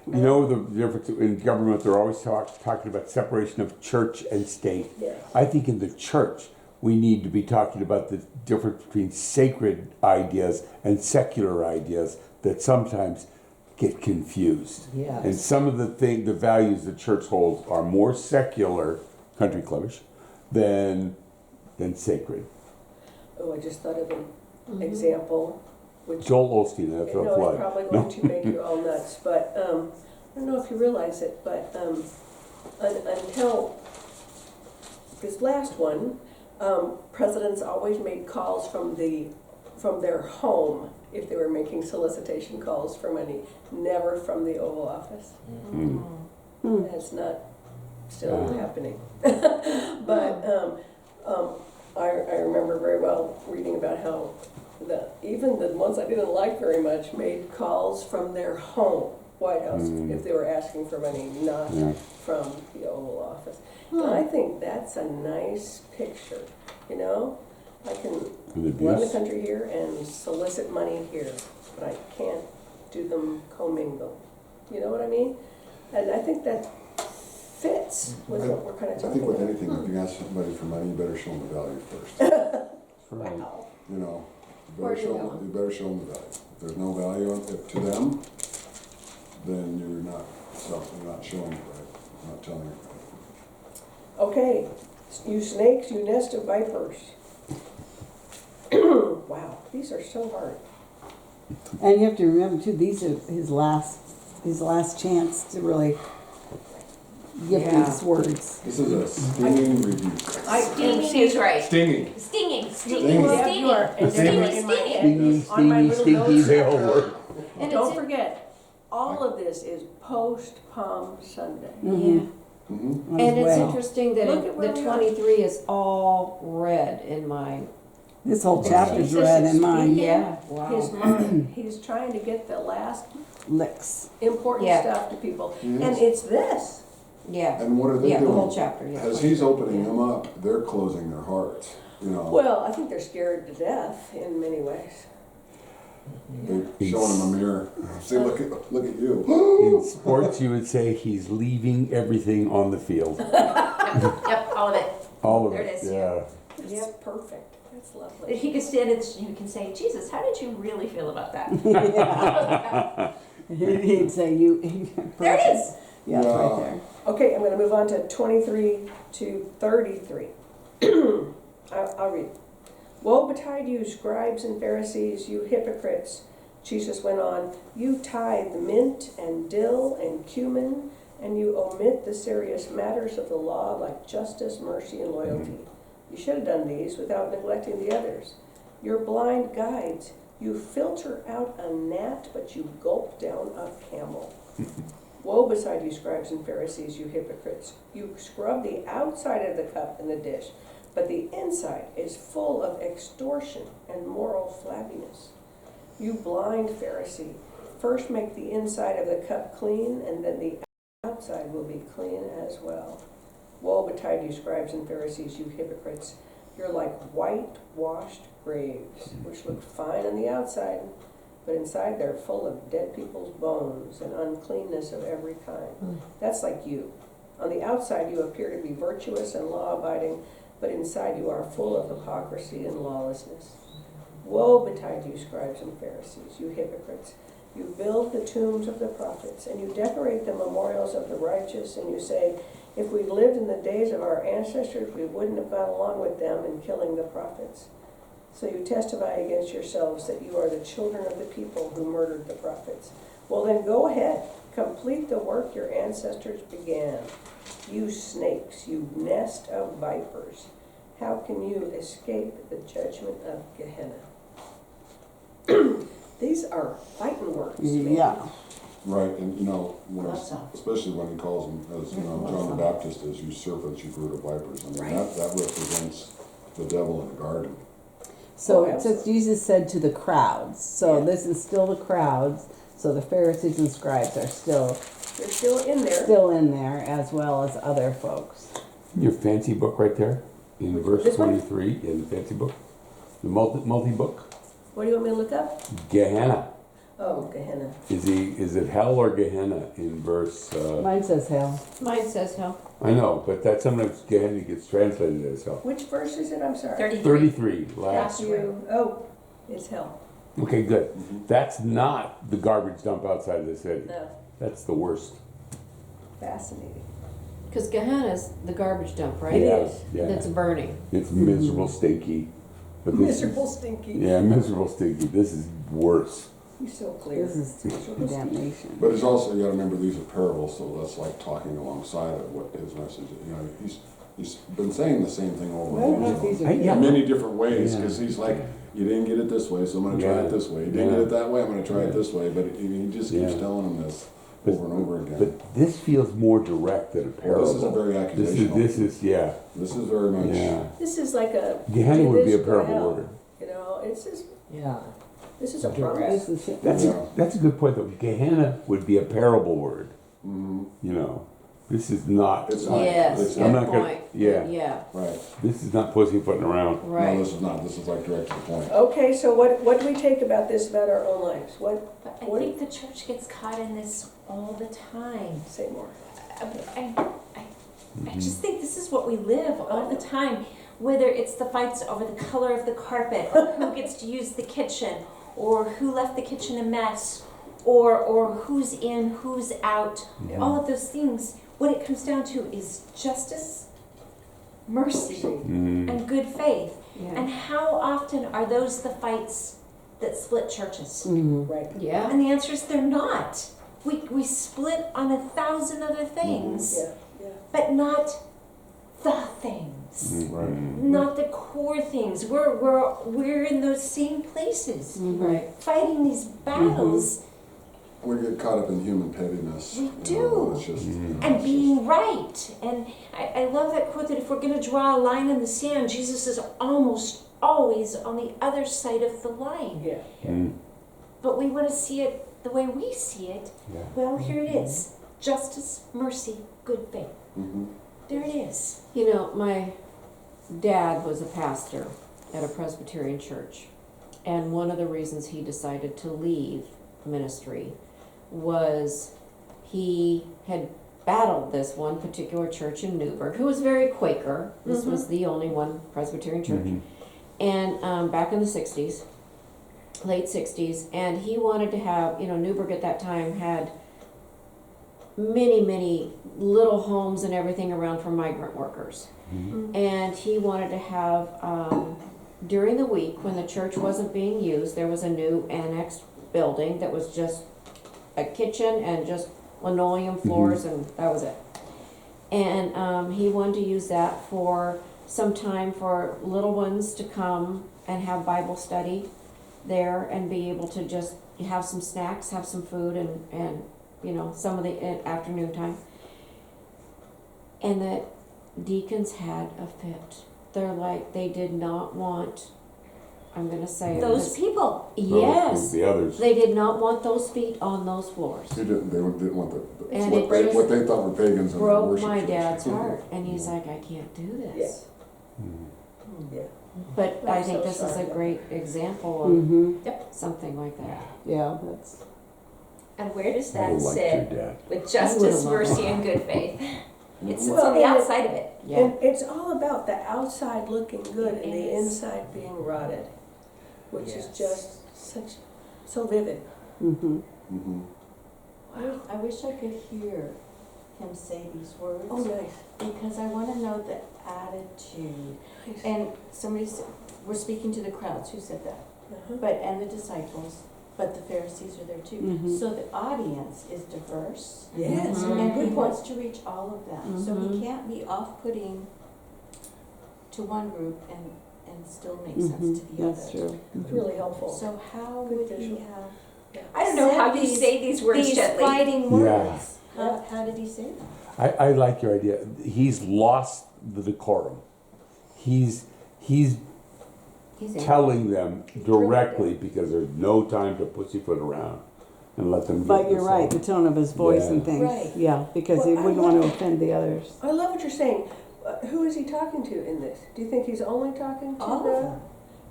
S1: you know the difference in government, they're always talking about separation of church and state.
S5: Yeah.
S1: I think in the church, we need to be talking about the difference between sacred ideas and secular ideas that sometimes get confused.
S9: Yes.
S1: And some of the values the church holds are more secular, country clubbish, than sacred.
S5: Oh, I just thought of an example, which
S1: Joel Osteen,
S5: I
S1: after a
S5: know
S1: flood.
S5: it's probably going to make you all nuts, but I don't know if you realize it, but until this last one, presidents always made calls from their home if they were making solicitation calls for money, never from the Oval Office. That's not still happening. But I remember very well reading about how even the ones I didn't like very much made calls from their home, White House, if they were asking for money, not from the Oval Office. And I think that's a nice picture, you know? I can
S1: And
S5: run the
S1: abuse.
S5: country here and solicit money here, but I can't do them commingle. You know what I mean? And I think that fits with what we're kind of
S3: I
S5: talking
S3: think with
S5: about.
S3: anything, if you ask somebody for money, you better show them the value first.
S5: Wow.
S3: You know,
S6: Where do you go?
S3: you better show them the value. If there's no value to them, then you're not showing it right, not telling it right.
S5: Okay, you snakes, you nest of vipers. Wow, these are so hard.
S4: And you have to remember too, these are his last chance to really give these words.
S3: This is a stinging review.
S2: Stinging is right.
S3: Stinging.
S2: Stinging,
S3: Stinging.
S2: stinging,
S5: Yeah,
S2: stinging.
S5: you are. And
S2: Stinging,
S5: they're in my head.
S2: stinging.
S5: On my little
S1: Stinky,
S5: notes.
S1: they all work.
S6: And
S5: Don't
S6: it's
S5: forget, all of this is post Palm Sunday.
S6: yeah.
S3: Mm-hmm.
S4: on
S6: And
S4: his
S6: it's
S4: way.
S6: interesting that
S5: Look at where
S6: the
S5: we are.
S6: 23 is all red in mine.
S4: This whole chapter's
S5: Jesus
S4: red
S5: is
S4: in mine.
S5: speaking
S6: Wow.
S5: His mind, he's trying to get the last
S4: Licks.
S5: important
S6: Yeah.
S5: stuff to people.
S3: He
S5: And
S3: is.
S5: it's this.
S6: Yeah.
S3: And what are they
S6: Yeah,
S3: doing?
S6: the whole chapter, yeah.
S3: As he's opening them up, they're closing their hearts. You know,
S5: Well, I think they're scared to death in many ways.
S3: they're showing them a mirror. Say, look at you.
S1: In sports, you would say he's leaving everything on the field.
S2: Yep, all of it.
S1: All of
S2: There
S1: it.
S2: it is.
S1: Yeah.
S5: That's perfect. That's lovely.
S2: He could stand and you can say, Jesus, how did you really feel about that?
S4: He'd say you.
S2: There it is.
S4: Yeah, it's
S3: Yeah.
S4: right there.
S5: Okay, I'm going to move on to 23 to 33. I'll read. Woe betide you, scribes and Pharisees, you hypocrites. Jesus went on, you tithe mint and dill and cumin, and you omit the serious matters of the law like justice, mercy, and loyalty. You should have done these without neglecting the others. You're blind guides. You filter out a gnat, but you gulp down a camel. Woe beside you, scribes and Pharisees, you hypocrites. You scrub the outside of the cup and the dish, but the inside is full of extortion and moral flabbiness. You blind Pharisee, first make the inside of the cup clean, and then the outside will be clean as well. Woe betide you, scribes and Pharisees, you hypocrites. You're like whitewashed graves, which look fine on the outside, but inside they're full of dead people's bones and uncleanness of every kind. That's like you. On the outside you appear to be virtuous and law-abiding, but inside you are full of hypocrisy and lawlessness. Woe betide you, scribes and Pharisees, you hypocrites. You build the tombs of the prophets, and you decorate the memorials of the righteous, and you say, if we lived in the days of our ancestors, we wouldn't have gone along with them in killing the prophets. So you testify against yourselves that you are the children of the people who murdered the prophets. Well then go ahead, complete the work your ancestors began. You snakes, you nest of vipers. How can you escape the judgment of Gehenna? These are fighting words. man.
S4: Yeah.
S3: Right, and you know,
S2: Lots of.
S3: especially when he calls them, as you know, John the Baptist, as you serpents, you brood of vipers. I mean,
S2: Right.
S3: that represents the devil in the garden.
S4: So
S5: Oh,
S4: it says Jesus said to the crowds. So
S5: Yeah.
S4: this is still the crowds. So the Pharisees and scribes are still
S5: They're still in there.
S4: in there, as well as other folks.
S1: Your fancy book right there in verse
S5: This one?
S1: 23 in the fancy book, the multi book.
S5: What do you want me to look up?
S1: Gehenna.
S5: Oh, Gehenna.
S1: Is it hell or Gehenna in verse?
S4: Mine says hell.
S6: Mine says hell.
S1: I know, but that sometimes Gehenna gets translated as hell.
S5: Which verse is it? I'm sorry.
S2: 33.
S1: 33 last.
S5: Oh, it's hell.
S1: Okay, good. That's not the garbage dump outside of the city.
S5: No,
S1: That's the worst.
S5: fascinating.
S6: Because Gehenna's the garbage dump, right?
S1: Yeah,
S5: is.
S1: yeah.
S6: That's burning.
S1: It's miserable, stinky. But this
S5: Miserable, stinky.
S1: Yeah, miserable, stinky. This is worse.
S5: He's so clear.
S4: This is damnation.
S3: But it's also, you gotta remember, these are parables, so that's like talking alongside of what his message is. You know, he's been saying the same thing over and over.
S4: These are
S1: Hey, yeah.
S3: In many different ways,
S1: Yeah.
S3: because he's like, you didn't get it this way, so I'm gonna try
S1: Yeah.
S3: it this way. You didn't
S1: Yeah.
S3: get it that way, I'm gonna try
S1: Yeah.
S3: it this way. But he just keeps
S1: Yeah.
S3: telling them this
S1: But-
S3: over and over again.
S1: But this feels more direct than a parable.
S3: This is a very accusational.
S1: This is yeah.
S3: This is very much.
S1: Yeah.
S5: This is like a.
S1: Gehenna
S5: do
S1: would be
S5: this
S1: a
S5: or
S1: parable
S5: hell.
S1: word.
S5: You know, it's just,
S9: Yeah.
S5: this is a
S9: Direct.
S5: promise.
S4: This is
S1: That's
S3: Yeah.
S1: that's a good point though. Gehenna would be a parable word.
S3: Mhm.
S1: You know, this is not.
S3: It's not.
S6: Yes,
S3: It's
S6: good
S1: I'm
S3: not.
S1: not gonna-
S6: point.
S1: yeah.
S6: Yeah,
S3: Right.
S1: This is not pussyfooting around.
S3: No,
S6: right.
S3: this is not. This is like direct to the point.
S5: Okay, so what do we take about this about our own lives? What,
S2: But I
S5: What-
S2: think the church gets caught in this all the time.
S5: say more.
S2: I just think this is what we live all the time. Whether it's the fights over the color of the carpet, or who gets to use the kitchen, or who left the kitchen a mess, or who's in, who's out, all of those things. What it comes down to is justice, mercy,
S1: Mm.
S2: and good faith.
S6: Yeah.
S2: And how often are those the fights that split churches?
S5: Right.
S6: Yeah.
S2: And the answer is they're not. We split on 1,000 other things,
S5: Yeah, yeah.
S2: but not the things,
S3: Right.
S2: not the core things. We're in those same places,
S6: Right.
S2: fighting these battles
S3: we get caught up in human pettiness.
S2: We
S3: you know,
S2: do.
S3: It's just,
S2: And being right. And I love that quote that if we're going to draw a line in the sand, Jesus is almost always on the other side of the line.
S5: Yeah.
S1: Mm.
S2: But we want to see it the way we see it.
S1: Yeah.
S2: Well, here it is. Justice, mercy, good faith.
S3: mhm.
S2: There it is.
S6: You know, my dad was a pastor at a Presbyterian church, and one of the reasons he decided to leave ministry was he had battled this one particular church in Newburgh, who was very Quaker. This was the only one Presbyterian church.
S1: Mhm.
S6: And back in the 60s, late 60s, and he wanted to have, you know, Newburgh at that time had many little homes and everything around for migrant workers. And he wanted to have, during the week when the church wasn't being used, there was a new annex building that was just a kitchen and just linoleum floors, and that was it. And he wanted to use that for some time for little ones to come and have Bible study there and be able to just have some snacks, have some food, and you know, some of the afternoon time. And the deacons had a fit. They're like, they did not want, I'm gonna say it,
S2: Those
S6: 'cause-
S2: people.
S6: Yes,
S1: The others.
S6: they did not want those feet on those floors.
S3: They didn't want
S6: And
S3: what,
S6: it
S3: they,
S6: just
S3: what they thought were pagans and
S6: Broke
S3: worship
S6: my
S3: church.
S6: dad's heart, and he's like, I can't do this.
S5: Yeah.
S6: But I
S5: I'm
S6: think
S5: so
S6: this is
S5: sorry.
S6: a great example of
S4: Mm-hmm.
S6: something like that.
S4: Yeah, that's,
S2: And where does
S1: I
S2: that
S1: liked your
S2: sit
S1: dad.
S2: with
S6: I
S2: justice,
S6: would've loved
S2: mercy,
S6: that.
S2: and good faith? It sits
S5: Well,
S2: on the
S5: and it-
S2: outside of it.
S6: Yeah.
S5: And it's all about the outside looking good
S2: It
S5: and the
S2: is.
S5: inside being rotted, which is
S9: Yes.
S5: just so vivid.
S4: mm-hmm.
S3: Mhm.
S10: I wish I could hear him say these words.
S5: Oh, nice.
S10: Because I want to know the attitude.
S5: Nice.
S10: And somebody said, we're speaking to the crowds, who said that?
S5: Uh-huh.
S10: But, and the disciples, but the Pharisees are there too.
S4: Mhm.
S10: So the audience is diverse.
S5: Yes,
S10: And he
S5: good
S10: wants
S5: point.
S10: to reach all of them. So he can't be off-putting to one group and still make sense to the others.
S4: That's true.
S5: It's really helpful.
S10: So how
S5: Good
S10: would he
S5: visual.
S10: have
S2: I don't know how
S10: said
S2: you say these words
S10: these
S2: gently.
S10: fighting
S1: Yeah.
S10: words? How did he say them?
S1: I like your idea. He's lost the decorum. He's
S6: He's in.
S1: telling them directly because there's no time to pussyfoot around and let them.
S4: But
S1: get
S4: you're
S1: this
S4: right,
S1: all.
S4: the tone of his voice and
S1: Yeah.
S4: things.
S10: Right.
S4: Yeah, because he
S5: Well, I
S4: wouldn't want to
S5: love-
S4: offend the others.
S5: I love what you're saying. Who is he talking to in this? Do you think he's only talking to
S10: All of
S5: the,
S10: them.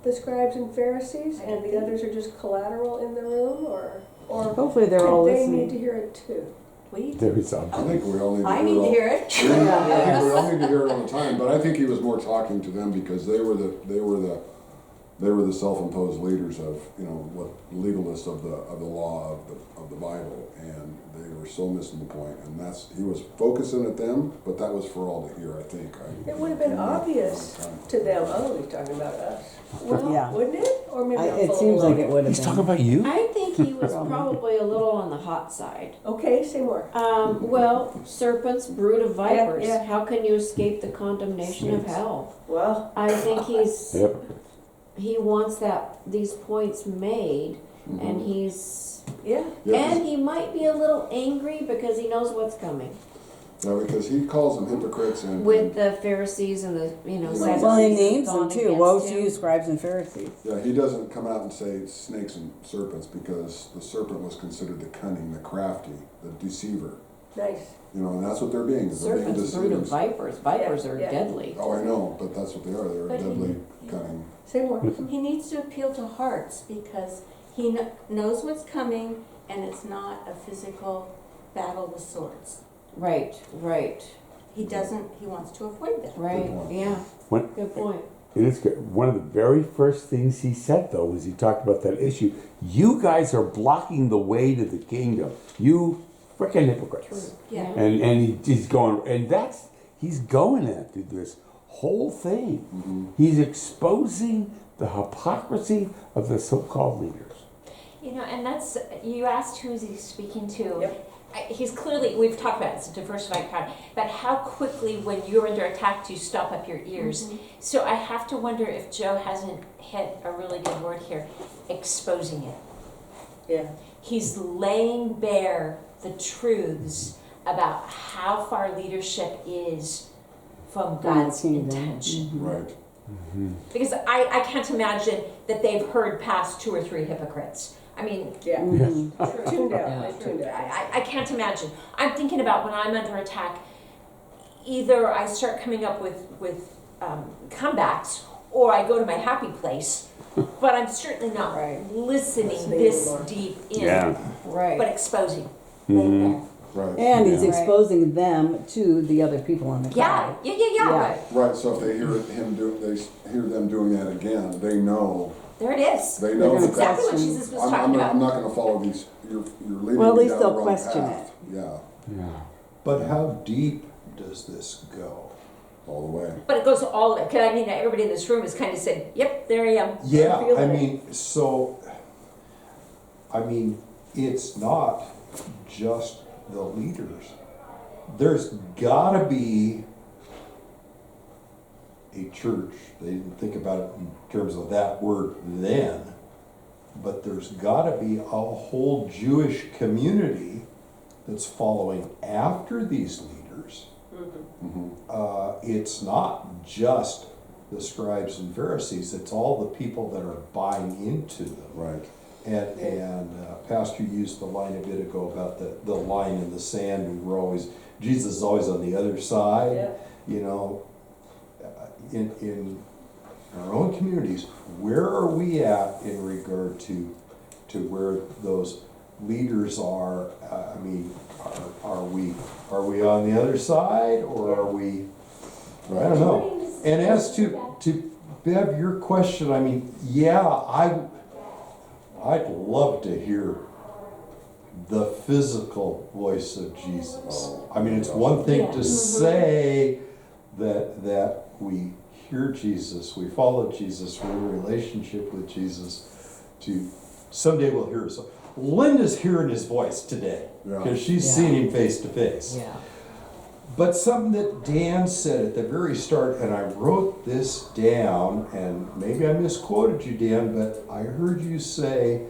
S5: the scribes and Pharisees, and the others are just collateral in the room, or
S4: Hopefully they're all
S5: they need to
S4: listening.
S5: hear it too?
S10: We
S1: There is
S3: I
S1: something.
S3: think we all need to
S10: I
S3: hear
S10: need to
S3: all-
S10: hear it.
S3: Yeah, I think we all need to hear it all the time, but I think he was more talking to them because they were the self-imposed leaders of, you know, what legalists of the law of the Bible, and they were so missing the point. And he was focusing at them, but that was for all to hear. I think.
S5: It would have been obvious to them. Oh, he's talking about us.
S6: Well,
S4: Yeah.
S5: Wouldn't it? Or maybe I'm
S4: It
S5: full of
S4: seems like
S5: baloney.
S4: it would have
S1: He's
S4: been.
S1: talking about you.
S6: I think he was
S4: Probably.
S6: probably a little on the hot side.
S5: Okay, say more.
S6: Well, serpents, brood of vipers.
S5: Yeah.
S6: How can you escape the condemnation of
S1: Snakes.
S6: hell?
S5: Well,
S6: I think
S1: Yep.
S6: he wants these points made, and he's
S5: yeah.
S6: and he might be a little angry because he knows what's coming
S3: Yeah, because he calls them hypocrites and
S6: with the Pharisees and the Sadducees.
S4: Well, he
S6: have
S4: names them
S6: gone
S4: too.
S6: against
S4: Woe to
S6: him.
S4: you, scribes and Pharisees.
S3: yeah, he doesn't come out and say snakes and serpents because the serpent was considered the cunning, the crafty, the deceiver.
S5: Nice.
S3: You know, and that's what they're being. They're being
S6: Serpents, brood of
S3: deceivers.
S6: vipers. Vipers
S5: Yeah,
S6: are
S5: yeah.
S6: deadly.
S3: Oh, I know, but that's what they are. They're
S10: But he-
S3: deadly cunning.
S5: Say more.
S10: He needs to appeal to hearts because he knows what's coming and it's not a physical battle with swords.
S6: Right,
S10: He wants to avoid that.
S6: right.
S3: point.
S6: Yeah,
S1: When,
S6: good point.
S1: It is good. One of the very first things he said, though, was he talked about that issue. You guys are blocking the way to the kingdom. You frickin' hypocrites.
S10: Yeah.
S1: And he's going, and he's going at this whole thing. He's exposing the hypocrisy of the so-called leaders.
S2: You know, and that's, you asked who is he speaking to.
S5: Yep.
S2: He's clearly, we've talked about it, it's a diversified crowd, but how quickly when you're under attack do you stop up your ears? So I have to wonder if Joe hasn't hit a really good word here, exposing it.
S5: Yeah.
S2: He's laying bare the truths about how far leadership is from God's
S4: kingdom.
S2: intention.
S3: Right.
S2: Because I can't imagine that they've heard past 2 or 3 hypocrites. I mean,
S5: Yeah.
S4: Mhm.
S5: Tuned out.
S9: Yeah.
S5: I tuned out.
S2: I can't imagine. I'm thinking about when I'm under attack, either I start coming up with comebacks or I go to my happy place, but I'm certainly not
S5: Right.
S2: listening
S5: Listening
S2: this
S5: anymore.
S2: deep in,
S1: Yeah.
S6: Right.
S2: but exposing.
S1: Mhm.
S3: Right.
S4: And he's
S1: Yeah.
S4: exposing them to the other people in the
S2: Yeah,
S4: crowd.
S2: yeah.
S4: Yeah.
S2: Right.
S3: Right, so if they hear them doing that again, they know,
S2: There it is.
S3: they
S4: They're
S3: know
S4: gonna
S3: that
S2: Exactly what
S3: that's,
S2: Jesus was
S3: I'm
S2: talking about.
S3: not gonna follow these, you're leading
S4: Well, at
S3: me
S4: least
S3: down the
S4: they'll
S3: wrong
S4: question
S3: path. Yeah,
S1: Yeah.
S7: But how deep does this go?
S3: all the way.
S2: But it goes all of it. 'Cause I mean, everybody in this room has kind of said, "Yep, there I am."
S7: Yeah,
S5: feeling
S7: I
S5: it.
S7: mean, it's not just the leaders. There's gotta be a church, they didn't think about it in terms of that word then, but there's gotta be a whole Jewish community that's following after these leaders. It's not just the scribes and Pharisees, it's all the people that are buying into them.
S3: Right.
S7: And Pastor used the line a bit ago about the line in the sand, and Jesus is always on the other side.
S5: Yeah.
S7: You know, in our own communities, where are we at in regard to where those leaders are? I mean, are we on the other side, or are we? I don't know. And as to Bev, your question, I mean, yeah, I'd love to hear the physical voice of Jesus. I mean, it's one thing to say that we hear Jesus, we follow Jesus, we're in a relationship with Jesus, to someday we'll hear his. Linda's hearing his voice today,
S3: Yeah.
S7: because she's
S9: Yeah.
S7: seen him face to face.
S9: Yeah.
S7: But something that Dan said at the very start, and I wrote this down, and maybe I misquoted you, Dan, but I heard you say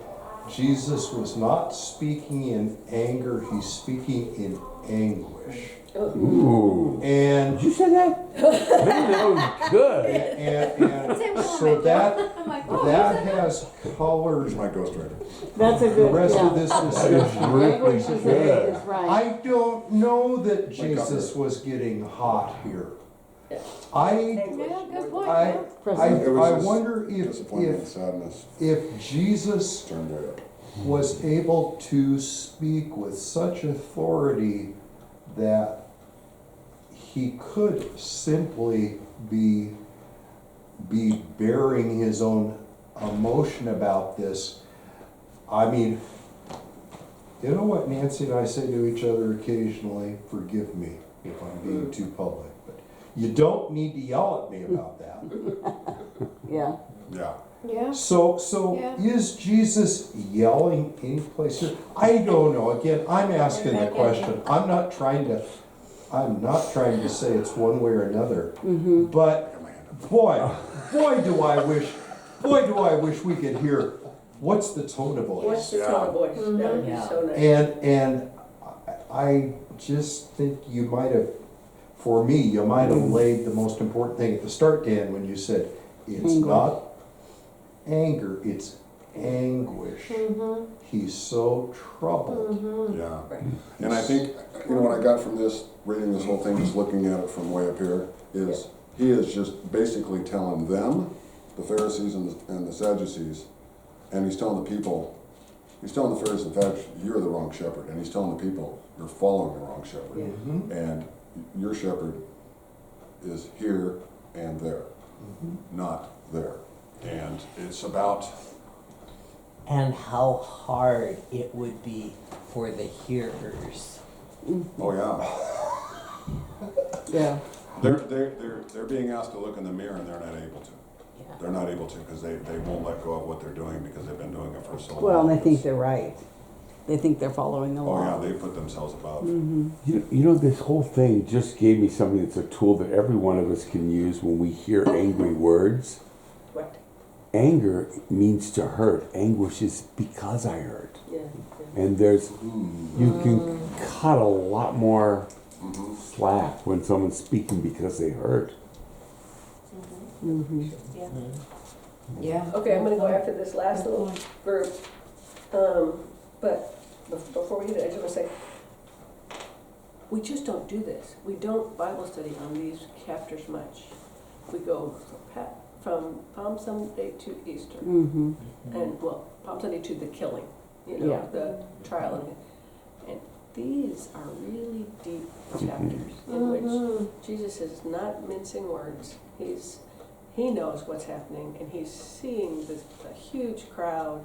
S7: Jesus was not speaking in anger, he's speaking in anguish.
S1: Ooh.
S7: And
S1: Did you say that? Man, that was good.
S7: and so that has colored
S3: Here's my ghostwriter.
S4: That's a
S7: the
S4: good,
S7: rest of
S4: yeah.
S7: this
S1: That is
S7: discussion.
S1: really
S4: Language is
S1: good.
S4: right.
S7: I don't know that
S3: Wake up
S7: Jesus
S3: here.
S7: was getting hot here.
S5: Yeah.
S7: I
S6: Yeah, good point.
S7: I,
S6: yeah.
S7: I,
S3: It was
S7: I
S3: just
S7: wonder
S3: Disappointment and
S7: if
S3: sadness
S7: Jesus
S3: turned right up.
S7: was able to speak with such authority that he could simply be bearing his own emotion about this. I mean, you know what Nancy and I say to each other occasionally? Forgive me if I'm being too public, but you don't need to yell at me about that.
S4: Yeah.
S3: Yeah.
S6: Yeah.
S7: So
S6: Yeah.
S7: is Jesus yelling any place here? I don't know. Again, I'm asking the question. I'm not trying to say it's one way or another. But
S3: Got my hand up.
S7: boy do I wish we could hear what's the tone of
S5: What's
S7: voice.
S5: the tone of voice? That would be
S9: Yeah.
S5: so nice.
S7: And I just think you might have, for me, you might have laid the most important thing at the start, Dan, when you said it's
S4: Anguish.
S7: not anger, it's anguish. He's so troubled.
S3: Yeah.
S5: Right.
S3: And I think, you know, what I got from this, reading this whole thing, just looking at it from way up here, is he is just basically telling them, the Pharisees and the Sadducees, and he's telling the people, he's telling the Pharisees, in fact, you're the wrong shepherd, and he's telling the people, you're following the wrong shepherd.
S5: Yeah.
S3: And your shepherd is here and there, not there. And it's about,
S9: And how hard it would be for the hearers.
S3: oh yeah,
S4: Yeah.
S3: they're being asked to look in the mirror and they're not able to.
S9: Yeah.
S3: They're not able to because they won't let go of what they're doing because they've been doing it for so long.
S4: Well, and they think they're right. They think they're following the
S3: Oh
S4: law.
S3: yeah, they put themselves above.
S1: You know, this whole thing just gave me something that's a tool that every one of us can use when we hear angry words.
S5: What?
S1: Anger means to hurt. Anguish is because I hurt.
S5: Yeah.
S1: And you can cut a lot more slack when someone's speaking because they hurt.
S6: Yeah.
S5: Okay, I'm gonna go after this last little group. But before we do that, I just wanna say, we just don't do this. We don't Bible study on these chapters much. We go from Palm Sunday to Easter.
S4: Mm-hmm.
S5: And, well, Palm Sunday to the killing,
S4: Yeah.
S5: the trial. And these are really deep chapters in which Jesus is not mincing words. He knows what's happening, and he's seeing a huge crowd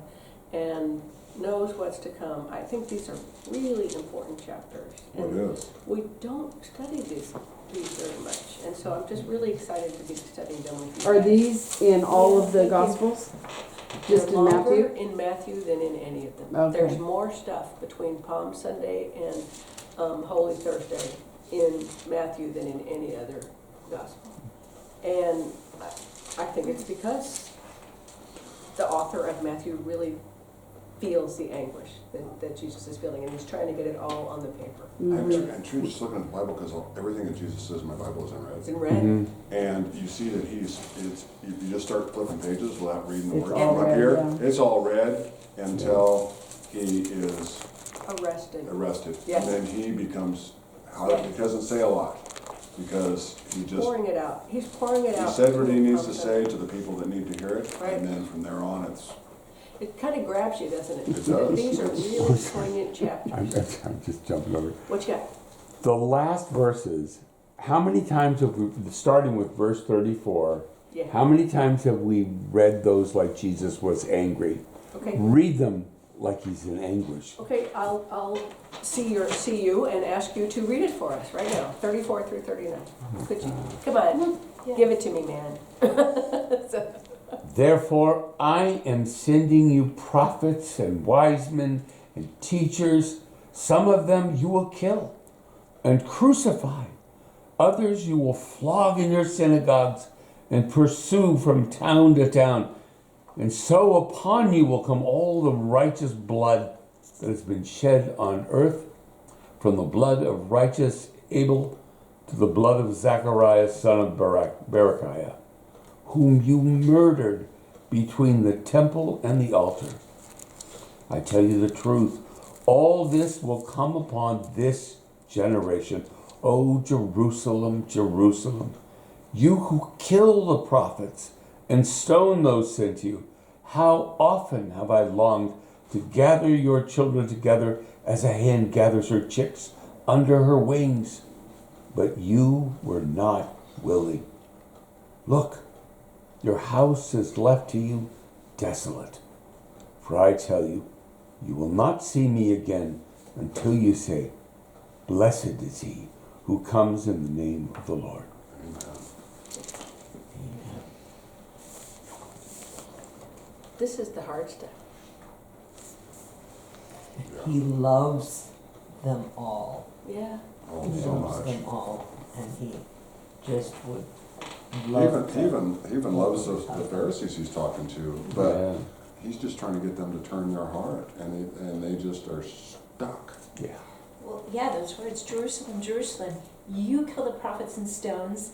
S5: and knows what's to come. I think these are really important chapters.
S3: Well,
S5: And
S3: it is.
S5: we don't study these very much, and so I'm just really excited to be studying them with you.
S4: Are
S5: guys.
S4: these in all of the
S5: Yeah, thank you.
S4: Gospels? Just
S5: They're
S4: in
S5: longer
S4: Matthew?
S5: in Matthew than in any of them.
S4: Okay.
S5: There's more stuff between Palm Sunday and Holy Thursday in Matthew than in any other gospel. And I think it's because the author of Matthew really feels the anguish that Jesus is feeling, and he's trying to get it all on the paper.
S3: I'm true, just looking at the Bible, because everything that Jesus says in my Bible is in
S5: It's
S3: red.
S5: in red.
S3: And you see that you just start flipping pages without reading the
S4: It's
S3: words
S4: all
S3: from up
S4: red,
S3: here.
S4: yeah.
S3: It's all red until he is
S5: Arrested.
S3: arrested.
S5: Yes.
S3: And then he becomes, he doesn't say a lot, because he just,
S5: Pouring it out. He's pouring it
S3: he
S5: out.
S3: said what he needs to
S5: Palm
S3: say
S5: Sunday.
S3: to the people that need to hear it.
S5: Right.
S3: And then from there on,
S5: It kind of grabs you, doesn't it?
S3: It does.
S5: These are really poignant
S1: I'm
S5: chapters.
S1: just jumping over.
S5: What you got?
S1: The last verses, how many times have we, starting with verse 34,
S5: Yeah.
S1: how many times have we read those like Jesus was angry?
S5: Okay.
S1: Read them like he's in anguish.
S5: Okay, I'll see you and ask you to read it for us right now, 34 through 39. Could you? Come on, give it to me, man.
S1: Therefore, I am sending you prophets and wise men and teachers. Some of them you will kill and crucify. Others you will flog in your synagogues and pursue from town to town. And so upon you will come all the righteous blood that has been shed on earth, from the blood of righteous Abel to the blood of Zacharias, son of Berechiah, whom you murdered between the temple and the altar. I tell you the truth, all this will come upon this generation. O Jerusalem, Jerusalem, you who kill the prophets and stone those sent you, how often have I longed to gather your children together as a hen gathers her chicks under her wings, but you were not willing. Look, your house is left to you desolate. For I tell you, you will not see me again until you say, blessed is he who comes in the name of the Lord.
S5: This is the hard stuff.
S9: He loves them all.
S5: Yeah.
S3: oh,
S9: He
S3: so
S9: loves
S3: much.
S9: them all, and he just would
S3: He
S9: love them.
S3: even loves the Pharisees he's talking to, but
S1: Yeah.
S3: he's just trying to get them to turn their heart, and they just are stuck.
S1: Yeah.
S2: Well, yeah, those words, Jerusalem, Jerusalem, you kill the prophets and stones.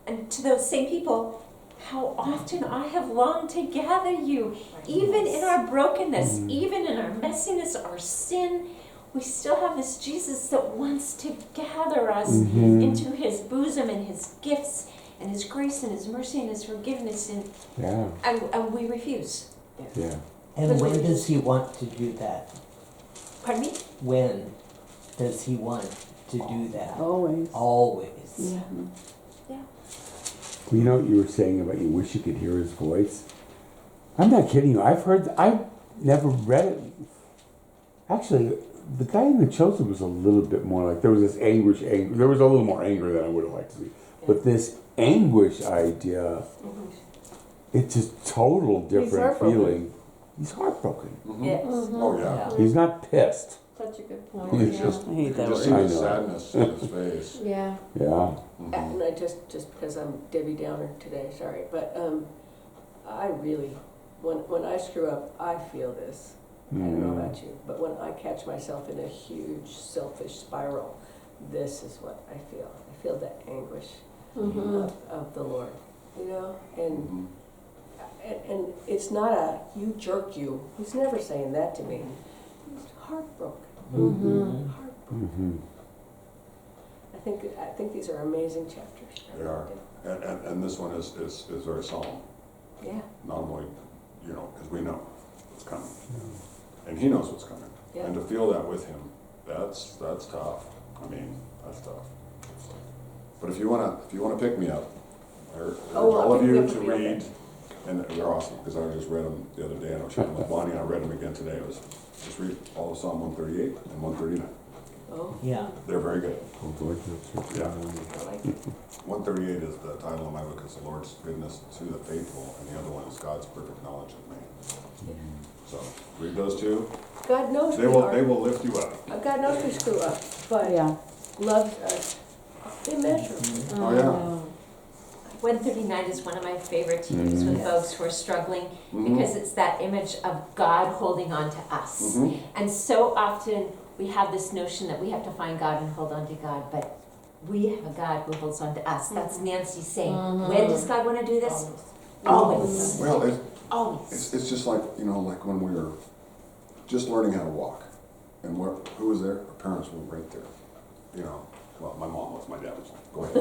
S2: And to those same people, how often I have longed to gather you, even in our brokenness, even in our messiness, our sin. We still have this Jesus that wants to gather us into his bosom and his gifts and his grace and his mercy and his forgiveness,
S1: Yeah.
S2: and we refuse.
S1: Yeah.
S9: And when does he want to do that?
S2: Pardon me?
S9: When does he want to do that?
S4: Always.
S9: Always.
S4: Yeah.
S1: You know what you were saying about you wish you could hear his voice? I'm not kidding you. I've never read it. Actually, the guy in The Chosen was a little bit more like, there was this anguish, there was a little more anger than I would have liked to see. But this anguish idea, it's a total different
S5: heartbroken.
S1: feeling. He's heartbroken.
S5: Yes.
S3: Oh, yeah.
S1: He's not pissed.
S6: Such a good point.
S1: He's
S6: Yeah.
S1: just,
S4: I hate
S3: You
S4: that
S3: just see
S4: word.
S1: I
S3: the
S1: know.
S3: sadness in his face.
S6: Yeah.
S1: yeah.
S5: And I just because I'm Debbie Downer today, sorry, but I really, when I screw up, I feel this. I don't know about you, but when I catch myself in a huge selfish spiral, this is what I feel. I feel the anguish of the Lord, you know? And it's not a, you jerk you. He's never saying that to me. He's heartbroken. Heartbroken. I think these are amazing chapters.
S3: They are. And this one is very solemn.
S5: Yeah.
S3: Not only, you know, because we know it's coming. And he knows what's coming.
S5: Yeah.
S3: And to feel that with him, that's tough. I mean, that's tough. But if you wanna pick me up, I urge all of you to read, and they're awesome, because I just read them the other day, and I was sharing with Bonnie, and I read them again today. It was just read all of Psalm 138 and 139.
S5: Oh,
S9: Yeah.
S3: They're very good. Yeah.
S5: I like it.
S3: 138 is the title of my book, is The Lord's Goodness to the Faithful, and the other one is God's Perfect Knowledge of Man. So read those two.
S5: God knows
S3: They
S5: we
S3: will
S5: are.
S3: lift you up.
S5: God knows we screw up, but
S4: Yeah.
S5: loves us immeasurably.
S3: Oh yeah.
S2: 139 is one of my favorite to use with folks who are struggling because it's that image of God holding on to us. And so often we have this notion that we have to find God and hold on to God, but we have a God who holds on to us. That's Nancy saying. When does God want to do this? Always.
S3: Well,
S2: Always.
S3: it's just like, you know, like when we were just learning how to walk, and who was there? Our parents were right there. You know, well, my mom was, my dad was. Go ahead.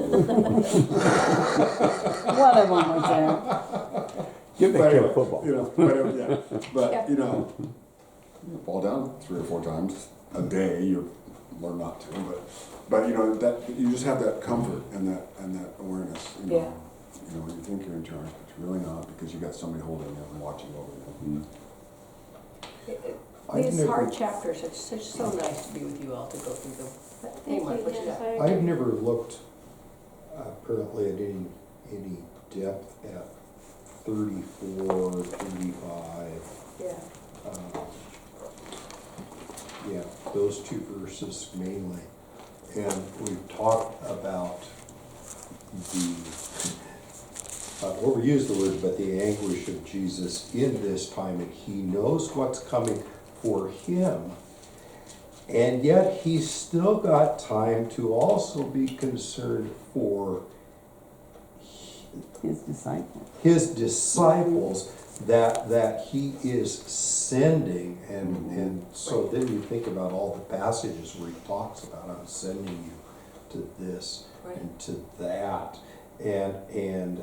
S4: One of them was there.
S1: Give that
S3: But
S1: kid
S3: anyway,
S1: a football.
S3: You know, whatever, yeah. But you know, you fall down 3 or 4 times a day. You learn not to, but you know that you just have that comfort and that awareness. You know, you know, you think you're in charge, but you're really not, because you got somebody holding you and watching over you.
S5: These hard chapters, it's so nice to be with you all to go through them. Hey, Mike, what you got?
S7: I've never looked apparently at any depth at 34, 35.
S5: Yeah.
S7: Yeah, those 2 verses mainly. And we've talked about overused the word, but the anguish of Jesus in this time, and he knows what's coming for him. And yet he's still got time to also be concerned for
S4: His disciples.
S7: his disciples that he is sending. And so then you think about all the passages where he talks about, I'm sending you to this and to that. And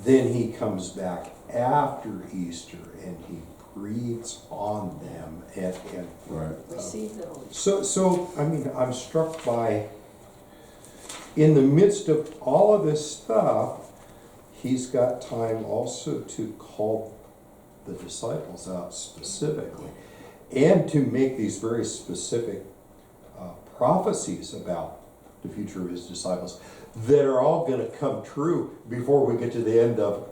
S7: then he comes back after Easter and he breathes on them and
S5: Receive the Holy
S7: so I mean, I'm struck by, in the midst of all of this stuff, he's got time also to call the disciples out specifically and to make these very specific prophecies about the future of his disciples that are all going to come true before we get to the end of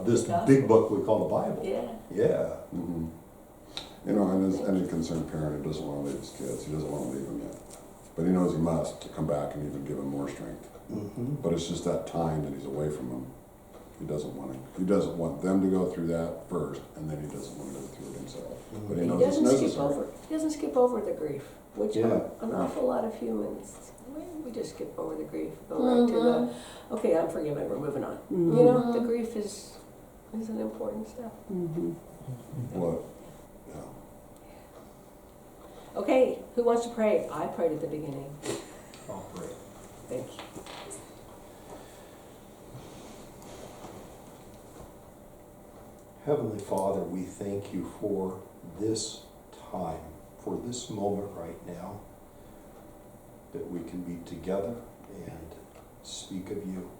S7: this big book we call the Bible. Yeah.
S3: You know, and as any concerned parent, he doesn't want to leave his kids. He doesn't want to leave them yet, but he knows he must to come back and even give them more strength. But it's just that time that he's away from them. He doesn't want them to go through that first, and then he doesn't want to go through it himself. But he knows it's necessary.
S5: He doesn't skip over the grief, which
S7: Yeah.
S5: an awful lot of humans, we just skip over the grief. Go right to the, okay, I'm forgiven, we're moving on. You know, the grief is an important step.
S3: What? Yeah.
S5: Okay, who wants to pray? I prayed at the beginning.
S7: I'll pray.
S5: Thank you.
S7: Heavenly Father, we thank you for this time, for this moment right now, that we can be together and speak of you.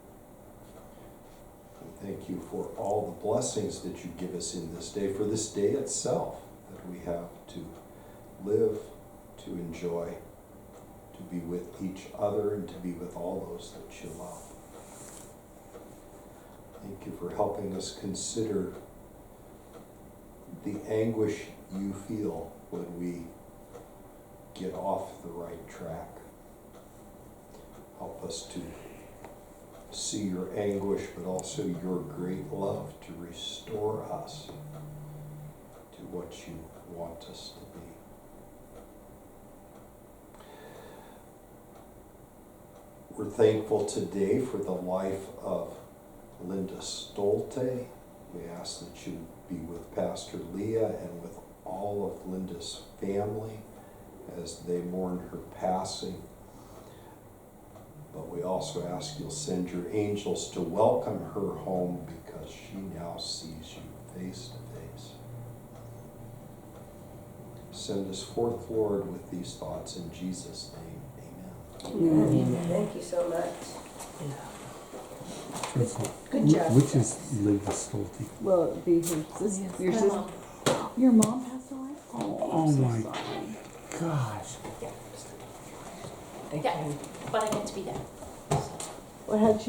S7: And thank you for all the blessings that you give us in this day, for this day itself that we have to live, to enjoy, to be with each other and to be with all those that you love. Thank you for helping us consider the anguish you feel when we get off the right track. Help us to see your anguish, but also your great love to restore us, to what you want us to be. We're thankful today for the life of Linda Stolte. We ask that you be with Pastor Leah and with all of Linda's family as they mourn her passing. But we also ask you'll send your angels to welcome her home because she now sees you face to face. Send us forth, Lord, with these thoughts in Jesus' name. Amen.
S4: Amen.
S5: Thank you so much.
S2: Good job.
S1: Which is Linda Stolte?
S4: Will it be her sister? Your
S2: My
S4: sister?
S2: mom.
S4: Your mom passed away? Oh,
S1: Oh
S4: I'm so
S1: my
S4: sorry.
S1: gosh.
S2: Yeah, but I get to be there.
S4: What had she